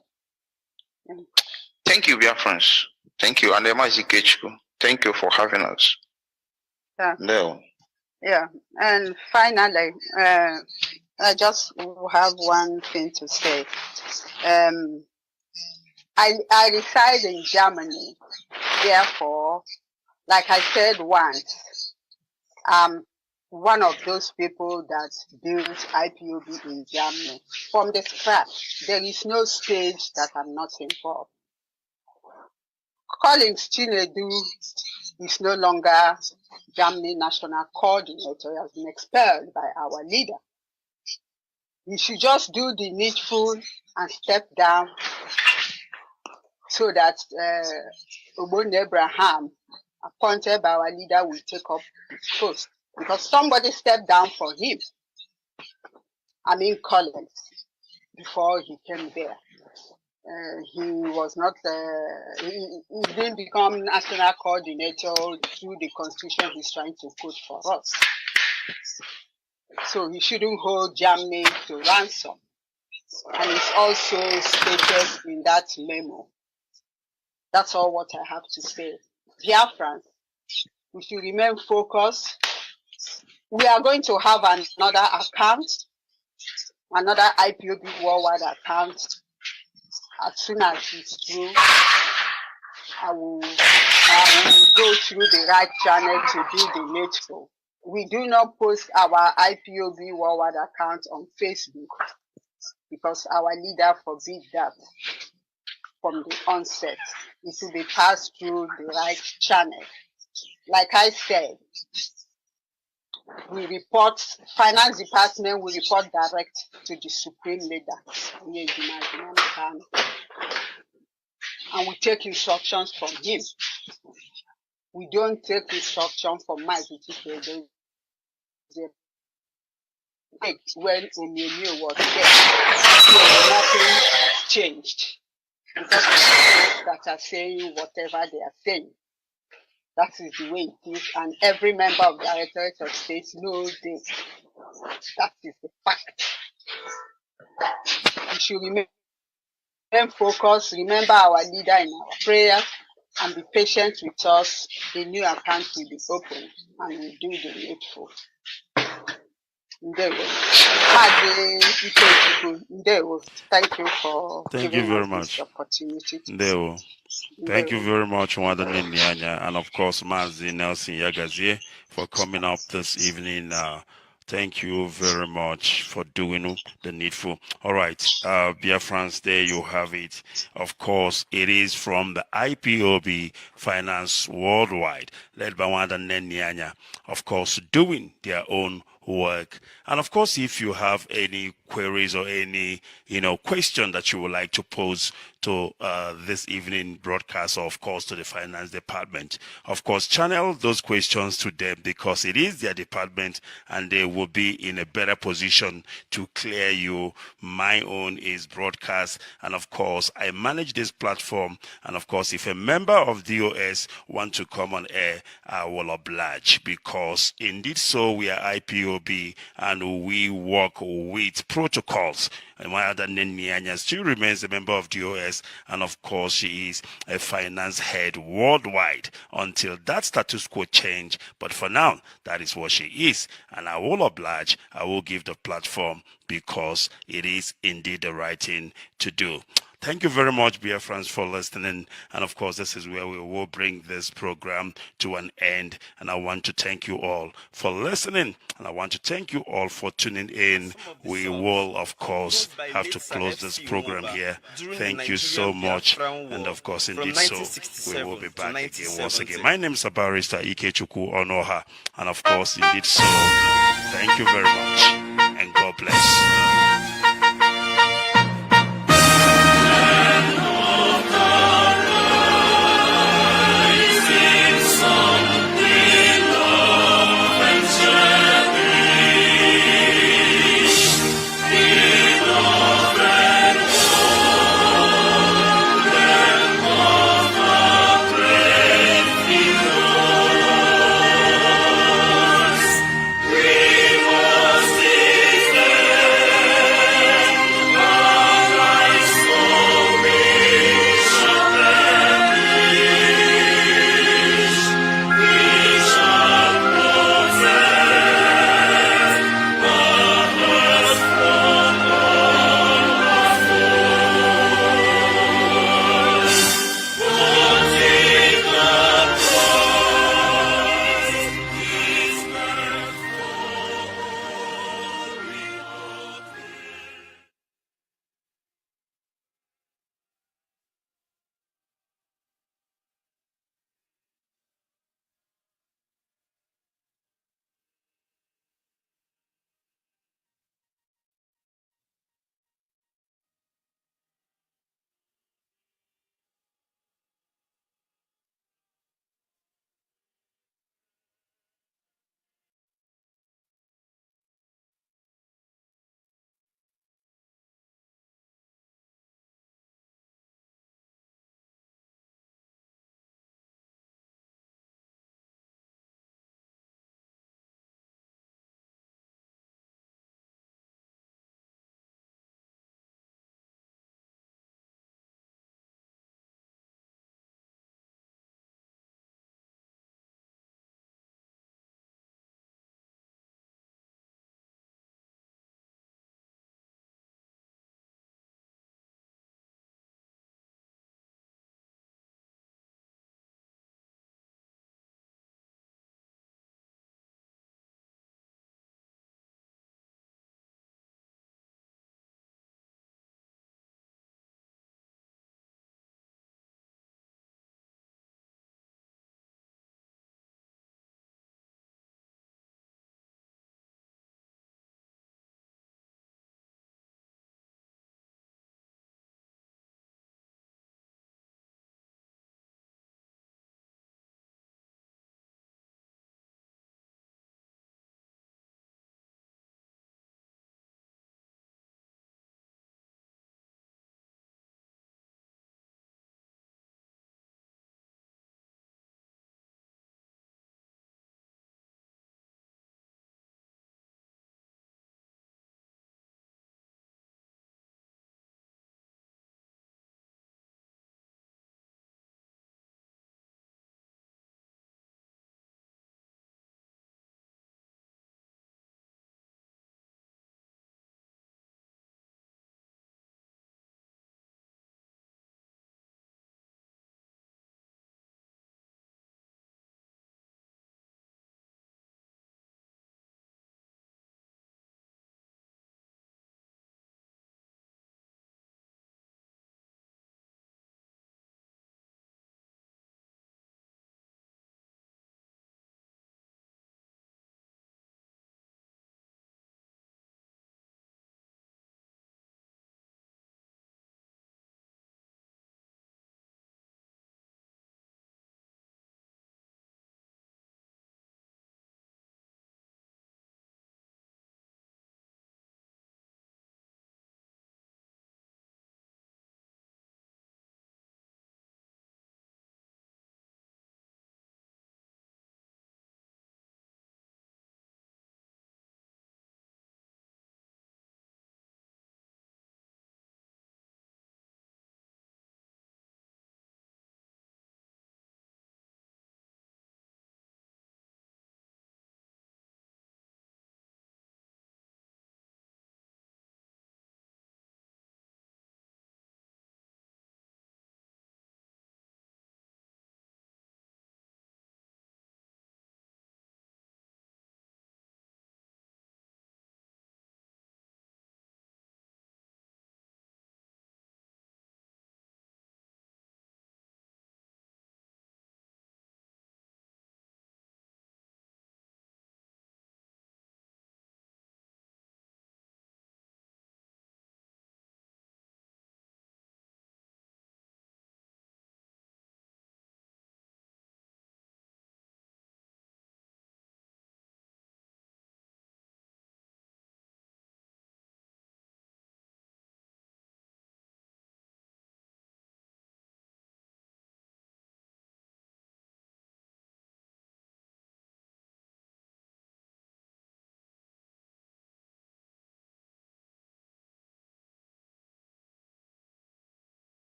Thank you, Biafrans. Thank you, and MAZI IKECUKWU. Thank you for having us. Yeah. No. Yeah, and finally, I just have one thing to say. I reside in Germany. Therefore, like I said once, one of those people that built IPOB in Germany from the scratch. There is no stage that I'm not involved. Collins Chinedu is no longer Germany national coordinator. He has been expelled by our leader. He should just do the needful and step down so that Obon Abraham, appointed by our leader, will take up his post. Because somebody stepped down for him. I mean Collins, before he came there. He was not, he didn't become national coordinator through the constitution he's trying to put for us. So he shouldn't hold Germany to ransom. And it's also stated in that memo. That's all what I have to say. Biafrans, we should remain focused. We are going to have another account, another IPOB worldwide account. As soon as it's through, I will go through the right channel to do the needful. We do not post our IPOB worldwide account on Facebook because our leader forbid that from the onset. It will be passed through the right channel. Like I said, we report, finance department will report direct to the supreme leader. And we take instructions from him. We don't take instructions from MAZI. When Omiyemi was there, so nothing changed. Because the people that are saying whatever they are saying. That is the way it is, and every member of the Directorate of State knows this. That is the fact. We should remain focused, remember our leader in our prayers, and be patient with us. The new account will be open, and we do the needful. Thank you for giving us this opportunity. Thank you very much, Wadane Nyanya, and of course, MAZI Nelson Yagazie, for coming up this evening. Thank you very much for doing the needful. All right, Biafrans, there you have it. Of course, it is from the IPOB Finance Worldwide, led by Wadane Nyanya, of course, doing their own work. And of course, if you have any queries or any, question that you would like to pose to this evening broadcast, or of course to the finance department, of course, channel those questions to them, because it is their department and they will be in a better position to clear you. My own is broadcast, and of course, I manage this platform. And of course, if a member of DOS want to come on air, I will oblige, because indeed so we are IPOB and we work with protocols. And my other Nyanya still remains a member of DOS, and of course she is a finance head worldwide until that status quo change. But for now, that is what she is, and I will oblige. I will give the platform, because it is indeed the right thing to do. Thank you very much, Biafrans, for listening. And of course, this is where we will bring this program to an end. And I want to thank you all for listening. And I want to thank you all for tuning in. We will, of course, have to close this program here. Thank you so much. And of course, indeed so, we will be back again once again. My name is Barrister IKECUKWU Onoha. And of course, indeed so, thank you very much. And God bless.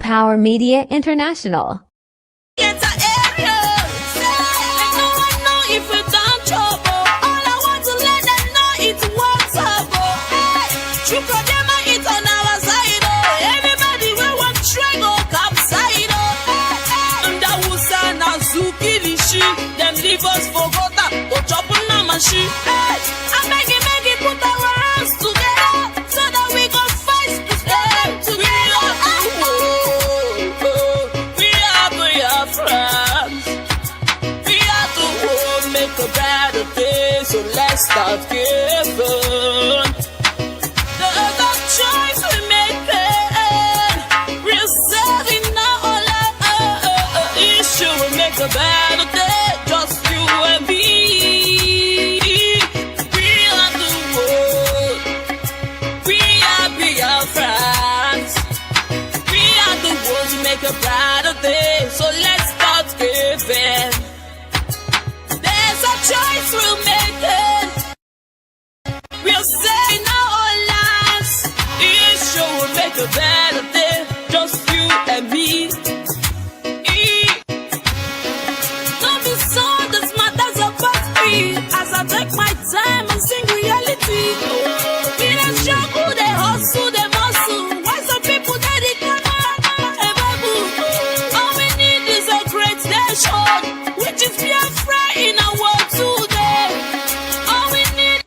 Power Media International. Them leave us for water, to chop on a machine. I make it put our hands together so that we can fight to stay together. We are Biafrans. We are the world, make a better day, so let's start giving. There's a choice we make it. We're saving now all our issue, we make a better day. A brighter day, so let's start giving. There's a choice we'll make it. We'll say now our lives. Each show will make a better day, just you and me. Don't be so this matters about me as I take my time and sing reality. We don't struggle, they hustle, they muscle. Why some people dedicate? Which is Biafra in our world today. All we need.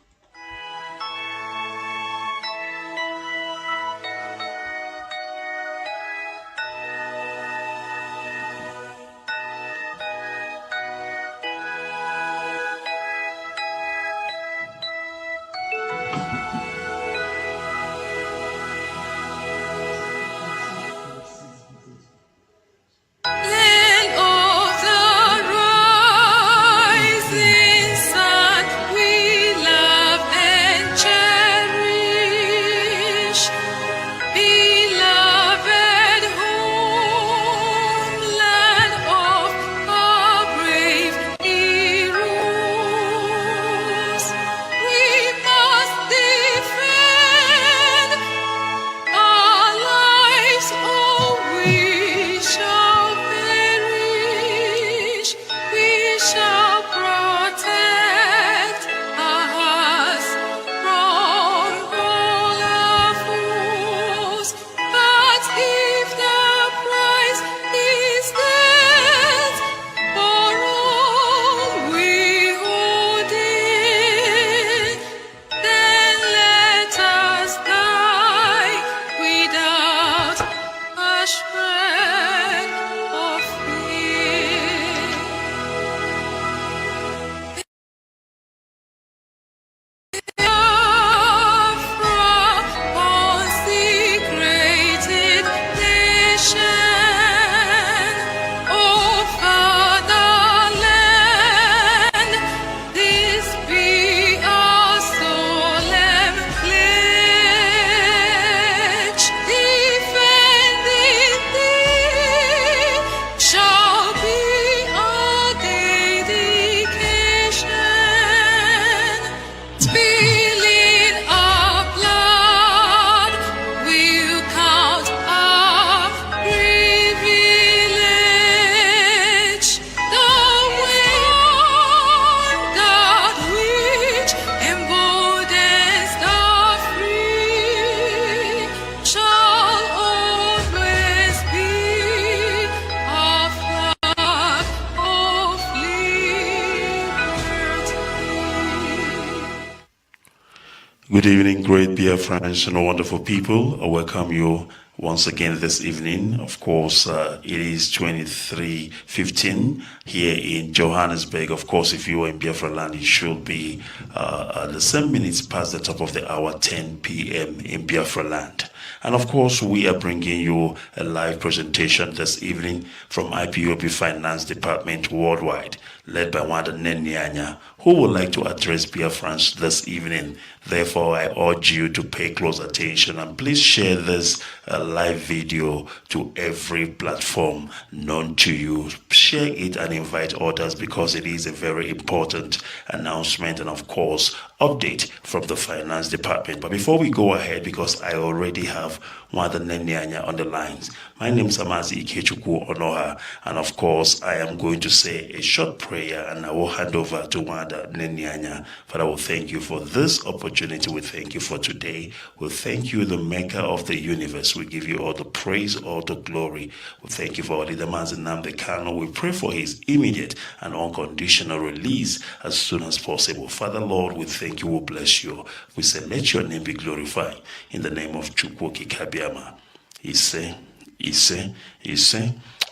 Good evening, great Biafrans and wonderful people. I welcome you once again this evening. Of course, it is 23:15 here in Johannesburg. Of course, if you are in Biafra land, it should be the 7 minutes past the top of the hour, 10 p.m. in Biafra land. And of course, we are bringing you a live presentation this evening from IPOB Finance Department Worldwide, led by Wanda Nenyanya, who would like to address Biafrans this evening. Therefore, I urge you to pay close attention and please share this live video to every platform known to you. Share it and invite others because it is a very important announcement and, of course, update from the Finance Department. But before we go ahead, because I already have have Mother Nenyanya on the lines. My name is MAZI IKECUKWU Onoha, and of course, I am going to say a short prayer and I will hand over to Mother Nenyanya. Father, we thank you for this opportunity. We thank you for today. We thank you, the maker of the universe. We give you all the praise, all the glory. We thank you for the demands in Nnamdi Kanu. We pray for his immediate and unconditional release as soon as possible. Father, Lord, we thank you. We bless you. We say, let your name be glorified. In the name of Chukwu Kikabiama.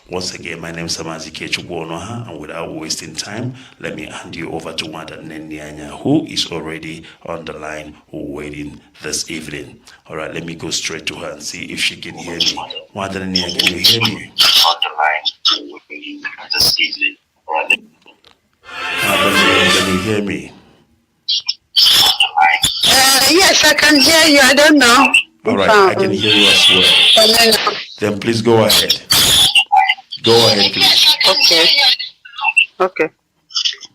Once again, my name is MAZI IKECUKWU Onoha, and without wasting time, let me hand you over to Mother Nenyanya, who is already on the line waiting this evening. All right, let me go straight to her and see if she can hear me. Mother Nenyanya, can you hear me? On the line waiting this evening. All right, Mother Nenyanya, can you hear me? Yes, I can hear you. I don't know. All right, I can hear you as well. Then please go ahead. Go ahead, please. Okay.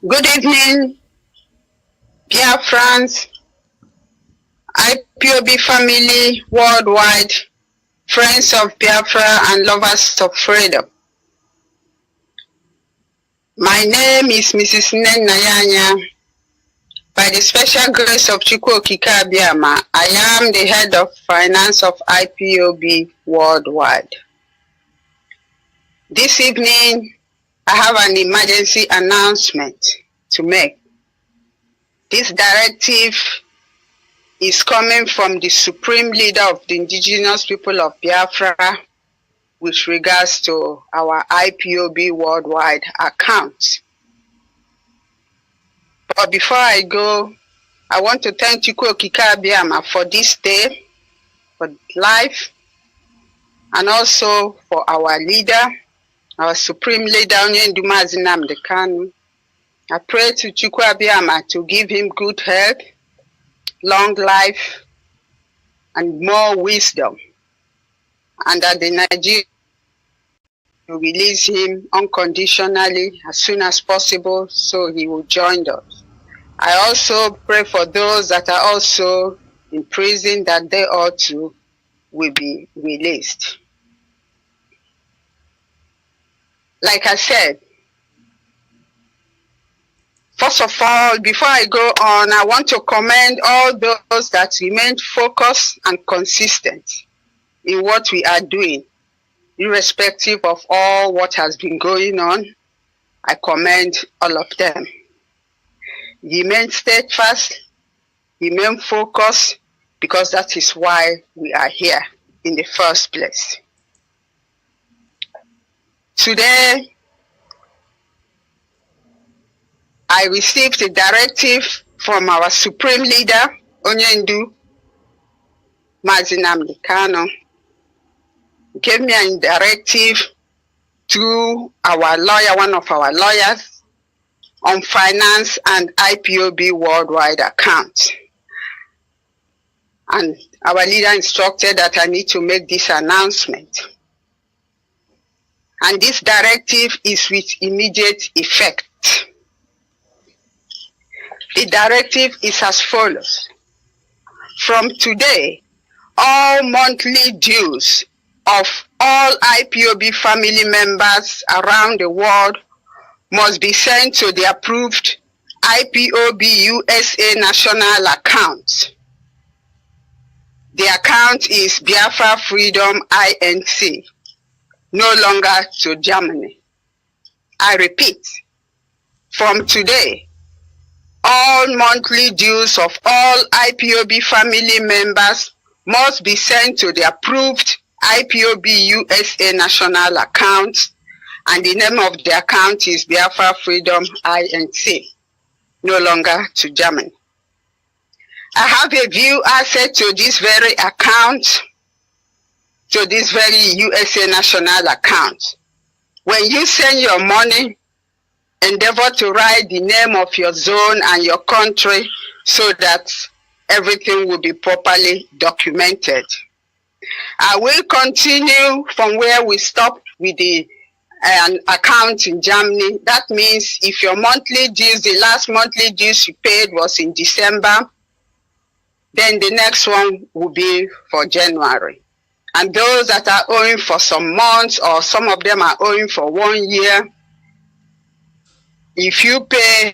Good evening, Biafrans, IPOB family worldwide, friends of Biafra and lovers of freedom. My name is Mrs. Nenyanya. By the special grace of Chukwu Kikabiama, I am the head of finance of IPOB worldwide. This evening, I have an emergency announcement to make. This directive is coming from the Supreme Leader of the Indigenous People of Biafra with regards to our IPOB worldwide account. But before I go, I want to thank Chukwu Kikabiama for this day, for life, and also for our leader, our Supreme Leader, MAZI Nnamdi Kanu. I pray to Chukwu Abiyama to give him good health, long life, and more wisdom, and that the Nigeria will release him unconditionally as soon as possible so he will join us. I also pray for those that are also in prison that they also will be released. Like I said, first of all, before I go on, I want to commend all those that remained focused and consistent in what we are doing, irrespective of all what has been going on. I commend all of them. Remain steadfast, remain focused, because that is why we are here in the first place. Today, I received a directive from our Supreme Leader, Onyendu MAZI Nnamdi Kanu. He gave me a directive through our lawyer, one of our lawyers, on finance and IPOB worldwide accounts. And our leader instructed that I need to make this announcement. And this directive is with immediate effect. The directive is as follows. From today, all monthly dues of all IPOB family members around the world must be sent to the approved IPOB USA national account. The account is Biafra Freedom INC, no longer to Germany. I repeat, from today, all monthly dues of all IPOB family members must be sent to the approved IPOB USA national account, and the name of the account is Biafra Freedom INC, no longer to Germany. I have a view asset to this very account, to this very USA national account. When you send your money, endeavor to write the name of your zone and your country so that everything will be properly documented. I will continue from where we stopped with the account in Germany. That means if your monthly dues, the last monthly dues you paid was in December, then the next one will be for January. And those that are owing for some months, or some of them are owing for 1 year, if you pay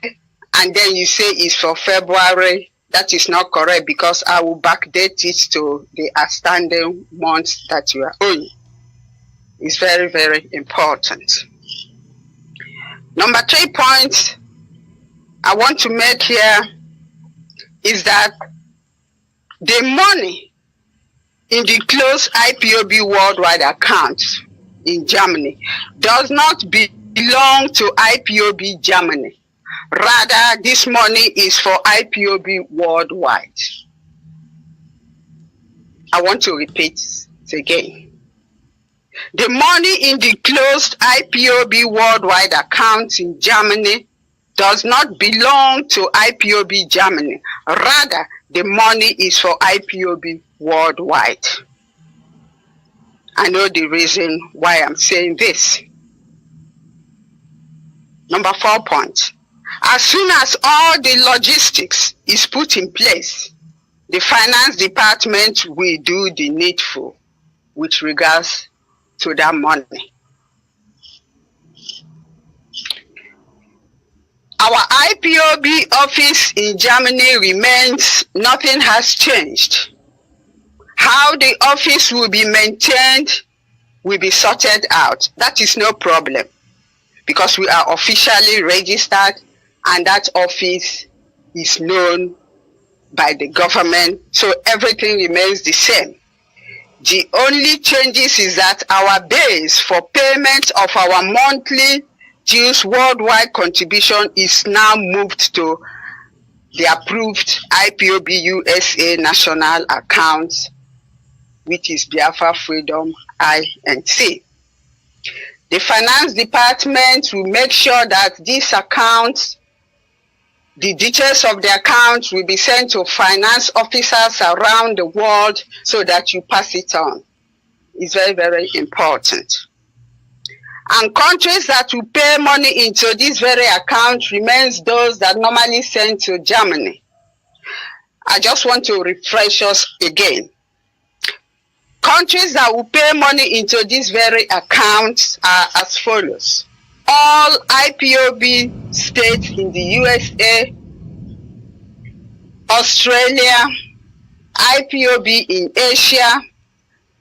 and then you say it's for February, that is not correct, because I will backdate it to the outstanding months that you are owing. It's very, very important. Number 3 point I want to make here is that the money in the closed IPOB worldwide account in Germany does not belong to IPOB Germany. Rather, this money is for IPOB worldwide. I want to repeat it again. The money in the closed IPOB worldwide account in Germany does not belong to IPOB Germany. Rather, the money is for IPOB worldwide. I know the reason why I'm saying this. Number 4 point. As soon as all the logistics is put in place, the finance department will do the needful with regards to that money. Our IPOB office in Germany remains, nothing has changed. How the office will be maintained will be sorted out. That is no problem, because we are officially registered and that office is known by the government, so everything remains the same. The only changes is that our base for payment of our monthly dues worldwide contribution is now moved to the approved IPOB USA national account, which is Biafra Freedom INC. The finance department will make sure that these accounts, the details of the accounts, will be sent to finance officers around the world so that you pass it on. It's very, very important. And countries that will pay money into this very account remains those that normally send to Germany. I just want to refresh us again. Countries that will pay money into this very account are as follows. All IPOB states in the USA, Australia, IPOB in Asia,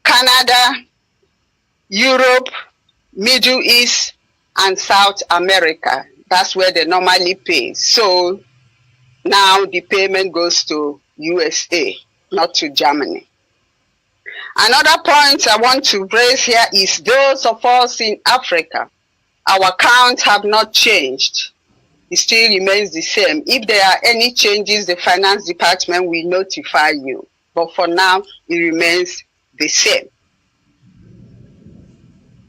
Canada, Europe, Middle East, and South America. That's where they normally pay. So now the payment goes to USA, not to Germany. Another point I want to raise here is those of us in Africa. Our accounts have not changed. It still remains the same. If there are any changes, the finance department will notify you. But for now, it remains the same.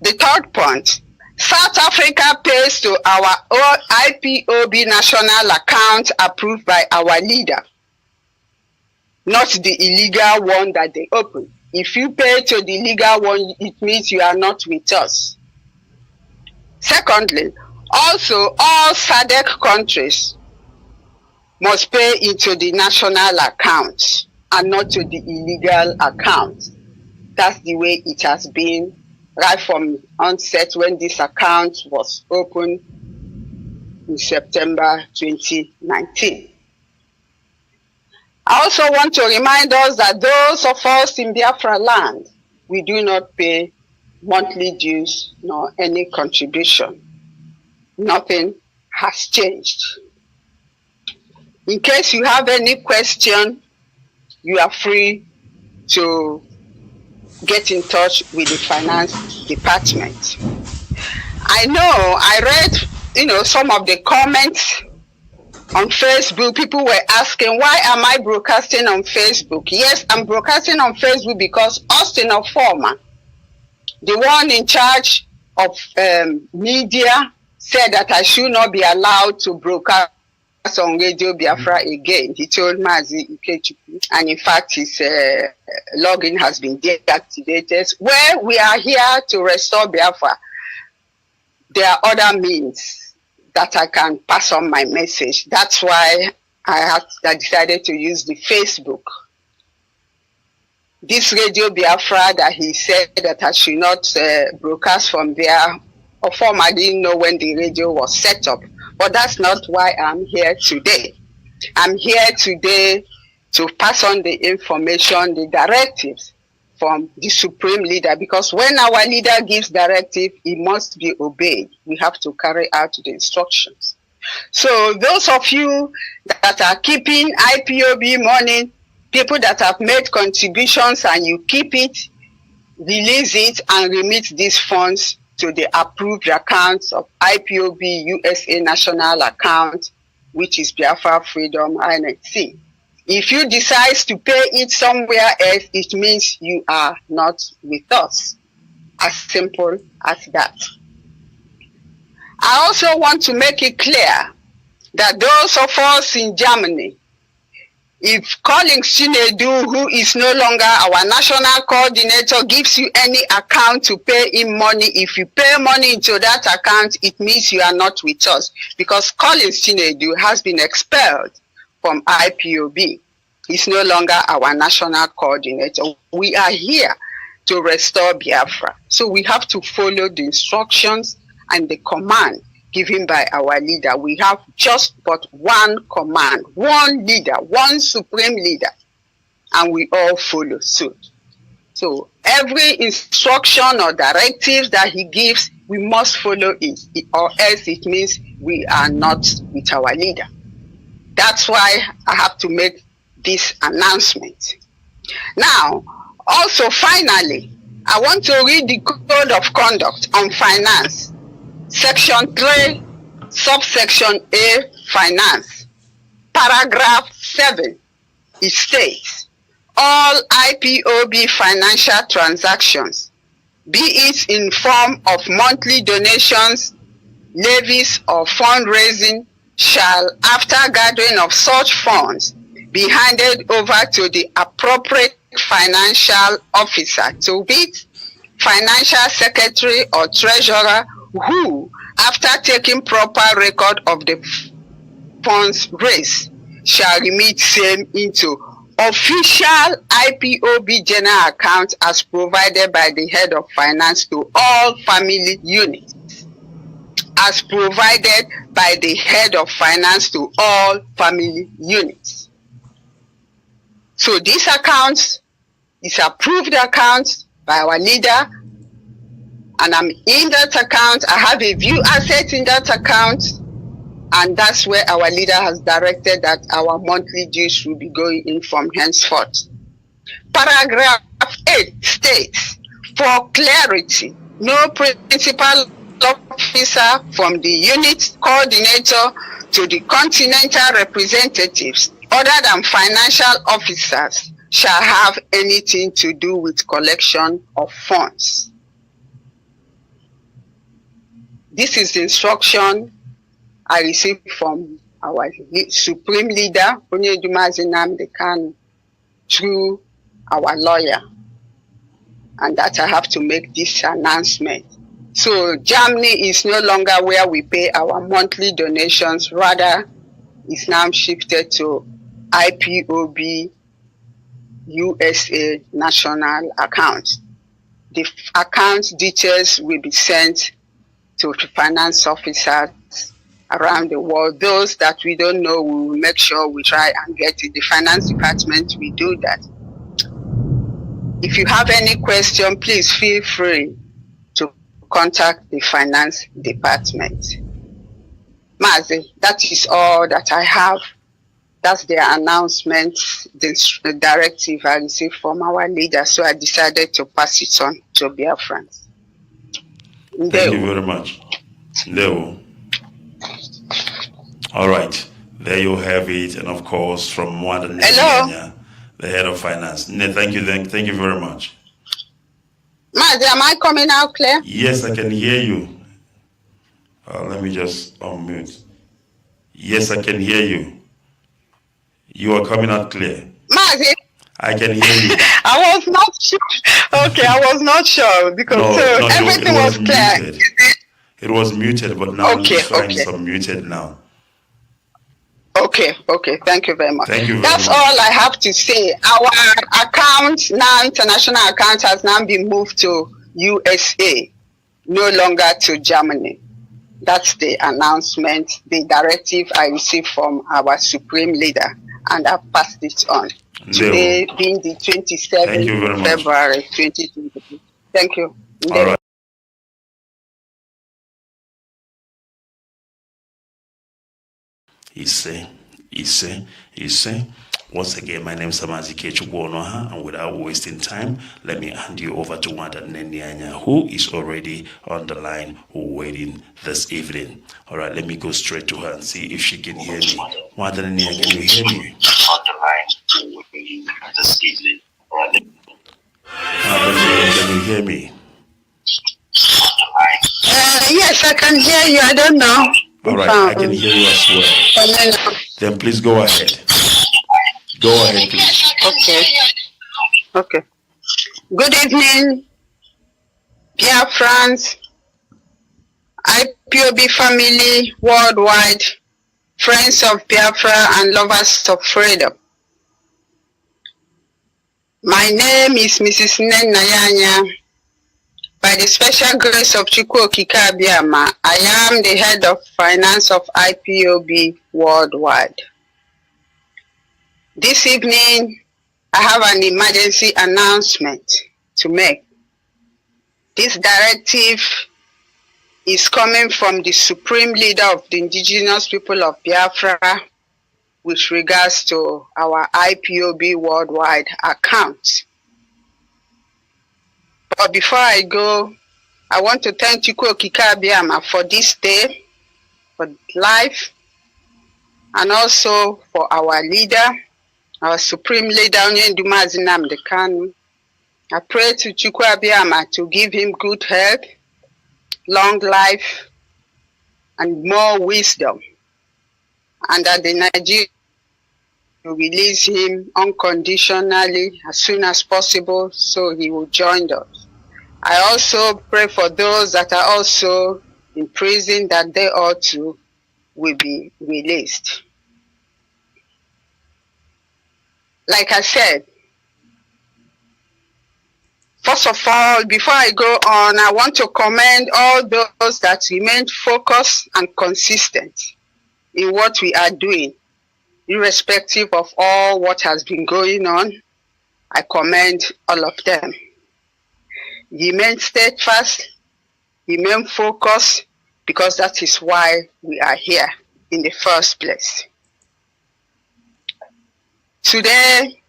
The 3rd point, South Africa pays to our IPOB national account approved by our leader, not the illegal one that they opened. If you pay to the legal one, it means you are not with us. Secondly, also all SADC countries must pay into the national account and not to the illegal account. That's the way it has been right from onset when this account was opened in September 2019. I also want to remind us that those of us in Biafra land, we do not pay monthly dues nor any contribution. Nothing has changed. In case you have any question, you are free to get in touch with the finance department. I know I read, some of the comments on Facebook. People were asking, why am I broadcasting on Facebook? Yes, I'm broadcasting on Facebook because Austin Ofoma, the one in charge of media, said that I should not be allowed to broadcast on Radio Biafra again. He told MAZI, IKECUKWU, and in fact his login has been deactivated. Where we are here to restore Biafra, there are other means that I can pass on my message. That's why I decided to use the Facebook. this Radio Biafra that he said that I should not broadcast from there, or form, I didn't know when the radio was set up. But that's not why I'm here today. I'm here today to pass on the information, the directives from the Supreme Leader, because when our leader gives directive, it must be obeyed. We have to carry out the instructions. So those of you that are keeping IPOB money, people that have made contributions and you keep it, release it and remit these funds to the approved accounts of IPOB USA National Account, which is Biafra Freedom INC. If you decide to pay it somewhere else, it means you are not with us. As simple as that. I also want to make it clear that those of us in Germany, if Collins Chinedu, who is no longer our national coordinator, gives you any account to pay him money, if you pay money into that account, it means you are not with us, because Collins Chinedu has been expelled from IPOB. He's no longer our national coordinator. We are here to restore Biafra. So we have to follow the instructions and the command given by our leader. We have just but one command, one leader, one supreme leader, and we all follow suit. So every instruction or directive that he gives, we must follow it, or else it means we are not with our leader. That's why I have to make this announcement. Now, also finally, I want to read the Code of Conduct on Finance, Section 3, Subsection A, Finance, Paragraph 7. It states, all IPOB financial transactions, be it in form of monthly donations, levies, or fundraising, shall, after gathering of such funds, be handed over to the appropriate financial officer, to wit, financial secretary or treasurer, who, after taking proper record of the funds raised, shall remit same into official IPOB general account as provided by the head of finance to all family units. As provided by the head of finance to all family units. So this account is approved account by our leader, and I'm in that account. I have a view asset in that account, and that's where our leader has directed that our monthly dues will be going in from henceforth. Paragraph 8 states, for clarity, no principal officer from the unit coordinator to the continental representatives other than financial officers shall have anything to do with collection of funds. This is the instruction I received from our supreme leader, through our lawyer, and that I have to make this announcement. So Germany is no longer where we pay our monthly donations, rather it's now shifted to IPOB USA national account. The account details will be sent to finance officers around the world. Those that we don't know, we will make sure we try and get it. The finance department will do that. If you have any question, please feel free to contact the finance department. MAZI, that is all that I have. That's the announcement, the directive I received from our leader, so I decided to pass it on to Biafrans. Thank you very much. Leo. All right, there you have it, and of course from one, the head of finance. Thank you very much. MAZI, am I coming out clear? Yes, I can hear you. Let me just unmute. Yes, I can hear you. You are coming out clear. MAZI, I can hear you. I was not sure. Okay, I was not sure because everything was clear. Muted. It was muted, but now it's trying some muted now. Okay. Thank you very much. Thank you. That's all I have to say. Our account now, international account, has now been moved to USA, no longer to Germany. That's the announcement, the directive I received from our supreme leader, and I passed it on. Today being the 27th February 2022. Thank you. All right. He say. Once again, my name is MAZI IKECUKWU, and without wasting time, let me hand you over to Wanda Nendianya, who is already on the line waiting this evening. All right, let me go straight to her and see if she can hear me. Wanda Nendianya, can you hear me? On the line waiting this evening. All right, can you hear me? Yes, I can hear you. I don't know. All right, I can hear you as well. Then please go ahead. Go ahead, please. Okay. Good evening, Biafrans, IPOB family worldwide, friends of Biafra and lovers of freedom. My name is Mrs. Nenayanya. By the special grace of IKECUKWU, I am the head of finance of IPOB worldwide. This evening, I have an emergency announcement to make. This directive is coming from the Supreme Leader of the indigenous people of Biafra with regards to our IPOB worldwide account. But before I go, I want to thank IKECUKWU for this day, for life, and also for our leader, our supreme leader, MAZI. I pray to IKECUKWU to give him good health, long life, and more wisdom, and that the Nigerians will release him unconditionally as soon as possible so he will join us. I also pray for those that are also in prison that they ought to will be released. Like I said, first of all, before I go on, I want to commend all those that remain focused and consistent in what we are doing, irrespective of all what has been going on. I commend all of them. Remain steadfast, remain focused, because that is why we are here in the first place. Today,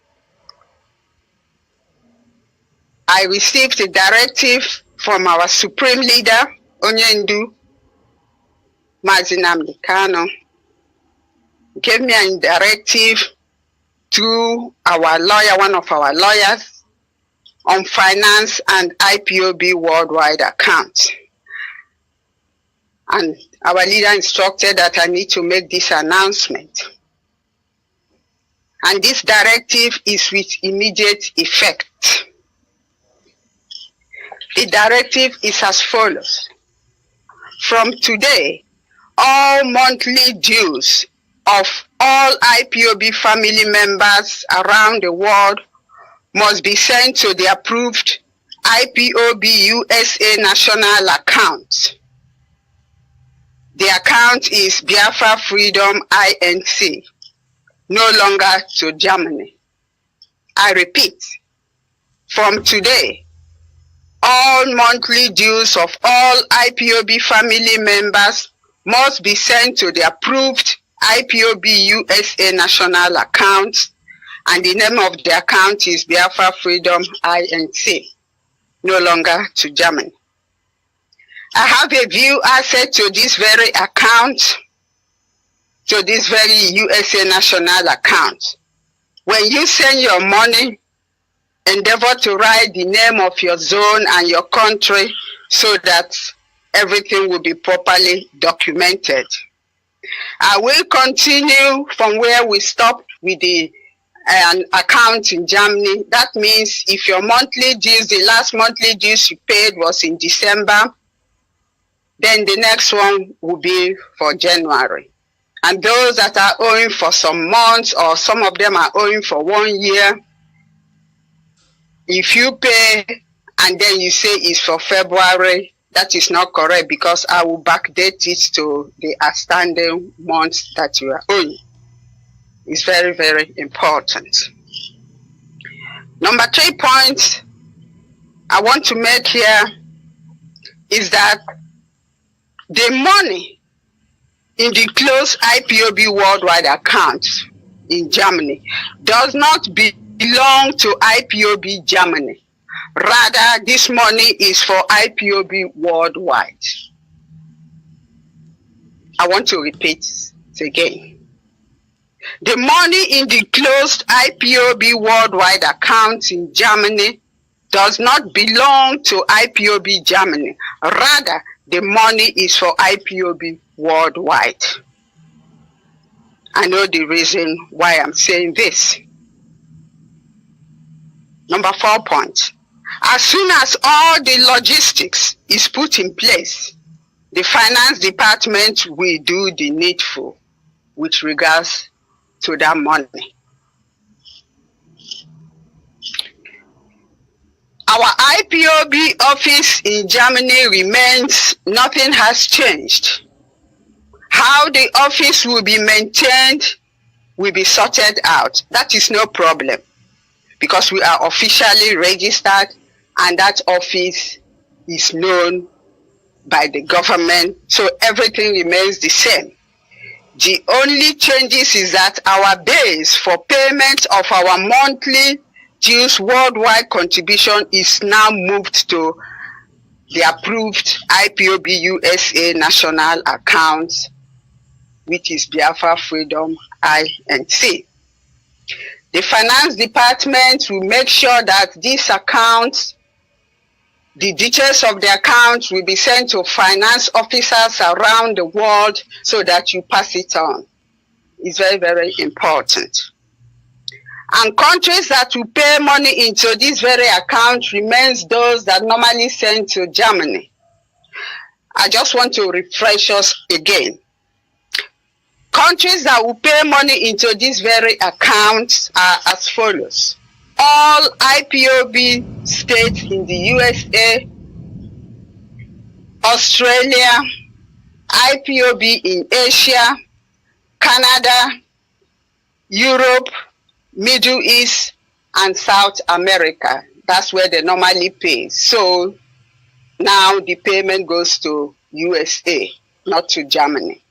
I received a directive from our Supreme Leader, Onyendu MAZI, gave me a directive through our lawyer, one of our lawyers, on finance and IPOB worldwide accounts. And our leader instructed that I need to make this announcement. And this directive is with immediate effect. The directive is as follows. From today, all monthly dues of all IPOB family members around the world must be sent to the approved IPOB USA national account. The account is Biafra Freedom INC, no longer to Germany. I repeat, from today, all monthly dues of all IPOB family members must be sent to the approved IPOB USA national account, and the name of the account is Biafra Freedom INC, no longer to Germany. I have a view asset to this very account, to this very USA national account. When you send your money, endeavor to write the name of your zone and your country so that everything will be properly documented. I will continue from where we stopped with the an account in Germany. That means if your monthly dues, the last monthly dues you paid was in December, then the next one will be for January. And those that are owing for some months, or some of them are owing for 1 year, if you pay and then you say it's for February, that is not correct, because I will backdate it to the outstanding months that you are owing. It's very, very important. Number 3 point I want to make here is that the money in the closed IPOB worldwide account in Germany does not belong to IPOB Germany. Rather, this money is for IPOB worldwide. I want to repeat it again. The money in the closed IPOB worldwide account in Germany does not belong to IPOB Germany. Rather, the money is for IPOB worldwide. I know the reason why I'm saying this. Number 4 point. As soon as all the logistics is put in place, the finance department will do the needful with regards to that money. Our IPOB office in Germany remains, nothing has changed. How the office will be maintained will be sorted out. That is no problem, because we are officially registered and that office is known by the government, so everything remains the same. The only changes is that our base for payment of our monthly dues worldwide contribution is now moved to the approved IPOB USA national account, which is Biafra Freedom INC. The finance department will make sure that these accounts, the details of the accounts will be sent to finance officers around the world so that you pass it on. It's very, very important. And countries that will pay money into this very account remains those that normally send to Germany. I just want to refresh us again. Countries that will pay money into this very account are as follows. All IPOB states in the USA, Australia, IPOB in Asia, Canada, Europe, Middle East, and South America. That's where they normally pay. So now the payment goes to USA, not to Germany.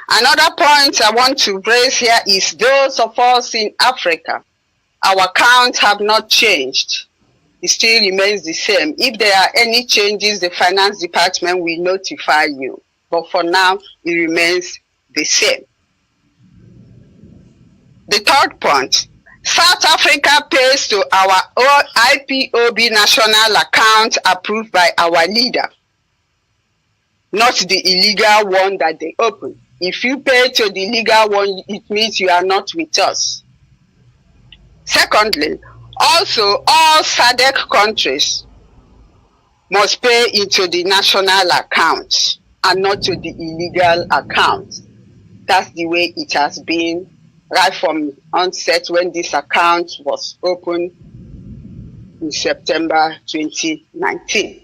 Another point I want to raise here is those of us in Africa. Our accounts have not changed. It still remains the same. If there are any changes, the finance department will notify you. But for now, it remains the same. The 3rd point, South Africa pays to our IPOB national account approved by our leader, not the illegal one that they opened. If you pay to the legal one, it means you are not with us. Secondly, also all SADC countries must pay into the national account and not to the illegal account. That's the way it has been right from onset when this account was opened in September 2019.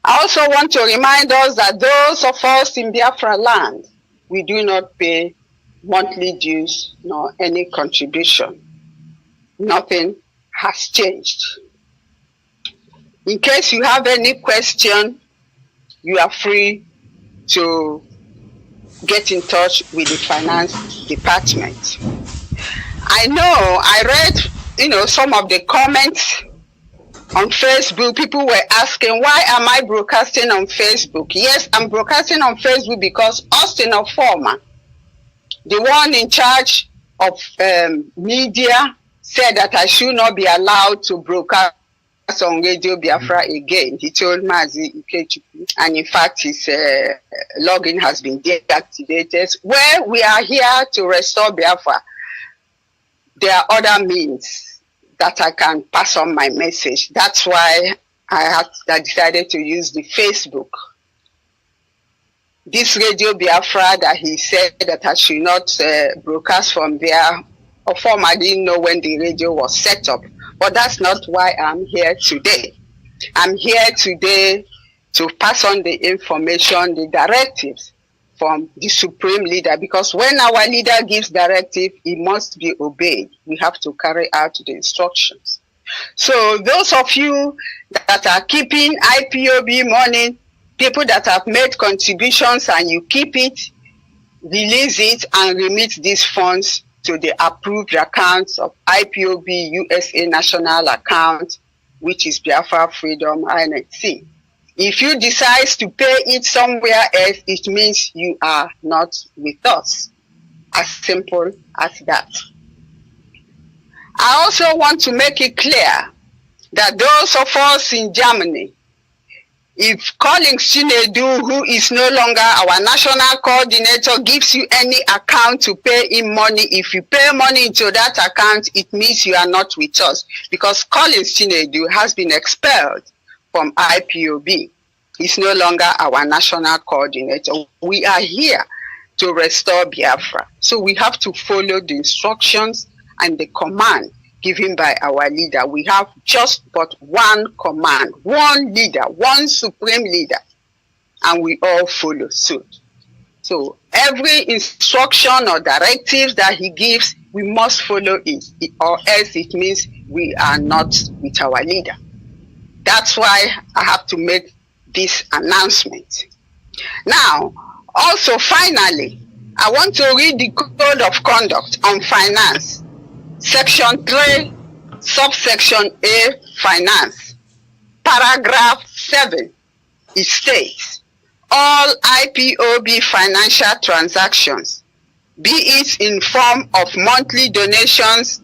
I also want to remind us that those of us in Biafra land, we do not pay monthly dues nor any contribution. Nothing has changed. In case you have any question, you are free to get in touch with the finance department. I know I read, some of the comments on Facebook. People were asking, why am I broadcasting on Facebook? Yes, I'm broadcasting on Facebook because Austin Ofoma, the one in charge of media, said that I should not be allowed to broadcast on Radio Biafra again. He told MAZI, IKECUKWU, and in fact his login has been deactivated. Where we are here to restore Biafra, there are other means that I can pass on my message. That's why I decided to use the Facebook. this Radio Biafra that he said that I should not broadcast from there, or from I didn't know when the radio was set up. But that's not why I'm here today. I'm here today to pass on the information, the directives from the supreme leader, because when our leader gives directive, it must be obeyed. We have to carry out the instructions. So those of you that are keeping IPOB money, people that have made contributions and you keep it, release it and remit these funds to the approved accounts of IPOB USA National Account, which is Biafra Freedom INC. If you decide to pay it somewhere else, it means you are not with us. As simple as that. I also want to make it clear that those of us in Germany, if Collins Chinedu, who is no longer our national coordinator, gives you any account to pay him money, if you pay money into that account, it means you are not with us, because Collins Chinedu has been expelled from IPOB. He's no longer our national coordinator. We are here to restore Biafra. So we have to follow the instructions and the command given by our leader. We have just but one command, one leader, one supreme leader, and we all follow suit. So every instruction or directive that he gives, we must follow it, or else it means we are not with our leader. That's why I have to make this announcement. Now, also finally, I want to read the Code of Conduct on Finance, Section 3, Subsection A, Finance, Paragraph 7. It states, all IPOB financial transactions, be it in form of monthly donations,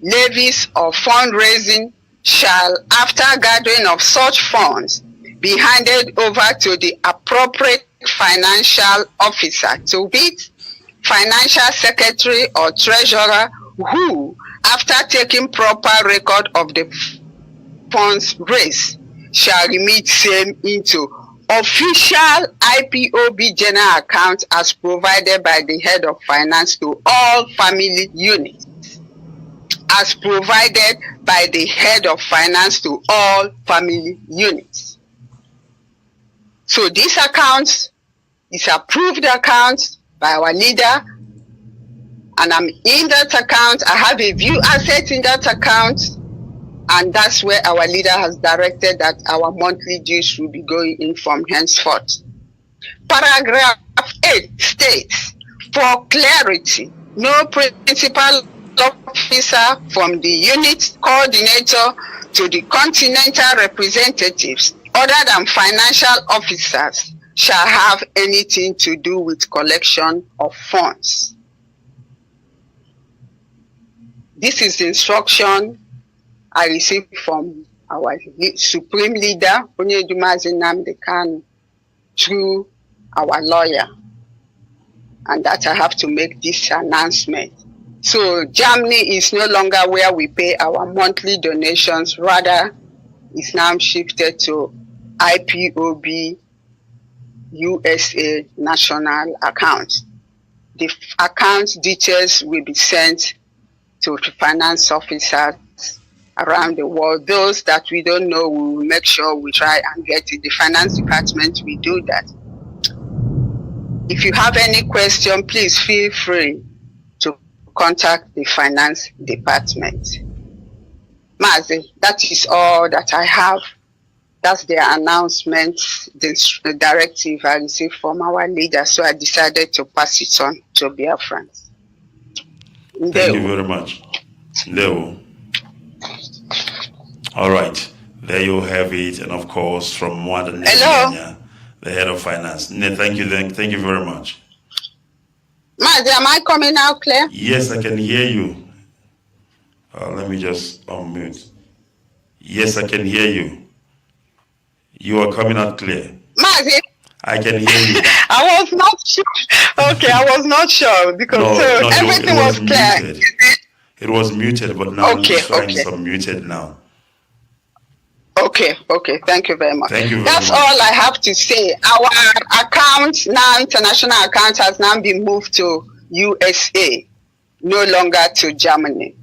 levies, or fundraising, shall, after gathering of such funds, be handed over to the appropriate financial officer, to wit, financial secretary or treasurer, who, after taking proper record of the funds raised, shall remit same into official IPOB general account as provided by the head of finance to all family units. As provided by the head of finance to all family units. So this account is approved account by our leader, and I'm in that account. I have a view asset in that account, and that's where our leader has directed that our monthly dues will be going in from henceforth. Paragraph 8 states, for clarity, no principal officer from the unit coordinator to the continental representatives other than financial officers shall have anything to do with collection of funds. This is the instruction I received from our supreme leader, MAZI Nnamdi Kanu, through our lawyer, and that I have to make this announcement. So Germany is no longer where we pay our monthly donations, rather it's now shifted to IPOB USA national account. The account details will be sent to finance officers around the world. Those that we don't know, we will make sure we try and get it. The finance department will do that. If you have any question, please feel free to contact the finance department. MAZI, that is all that I have. That's the announcement, the directive I received from our leader, so I decided to pass it on to Biafrans. Thank you very much. Leo. All right, there you have it, and of course, from Mwanda Kenya, the head of finance. Thank you very much. MAZI, am I coming out clear? Yes, I can hear you. Let me just unmute. Yes, I can hear you. You are coming out clear. MAZI, I can hear you. I was not sure. Okay, I was not sure because everything was clear. Muted. It was muted, but now okay, it's showing some muted now. Okay. Thank you very much. Thank you very That's much. all I have to say. Our account now, international account, has now been moved to USA, no longer to Germany.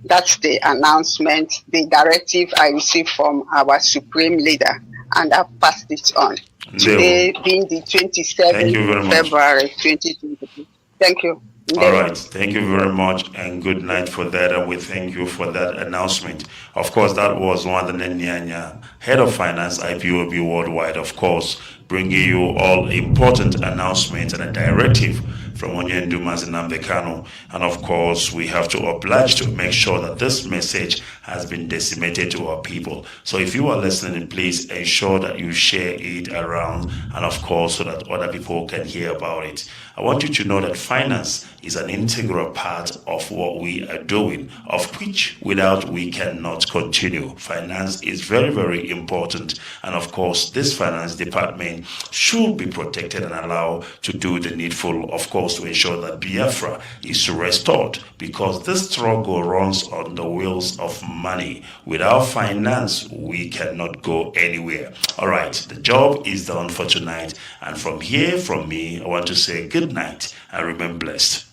That's the announcement, the directive I received from our supreme leader, and I've passed it on. Today being the 27th February 2022. Thank you. All right. Thank you very much, and good night for that. And we thank you for that announcement. Of course, that was Wanda Nyanya, Head of Finance, IPOB Worldwide, of course, bringing you all important announcements and a directive from Onyendu MAZI Kanu. And of course, we have to oblige to make sure that this message has been disseminated to our people. So if you are listening, please ensure that you share it around, and of course, so that other people can hear about it. I want you to know that finance is an integral part of what we are doing, of which without we cannot continue. Finance is very, very important. And of course, this finance department should be protected and allowed to do the needful, of course, to ensure that Biafra is restored, because this struggle runs on the wheels of money. Without finance, we cannot go anywhere. All right, the job is done for tonight. And from here, from me, I want to say good night and remain blessed.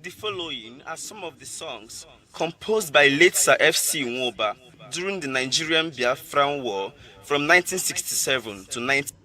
The following are some of the songs composed by late Sir F.C. Nwoba during the Nigerian Biafran War from 1967 to 19...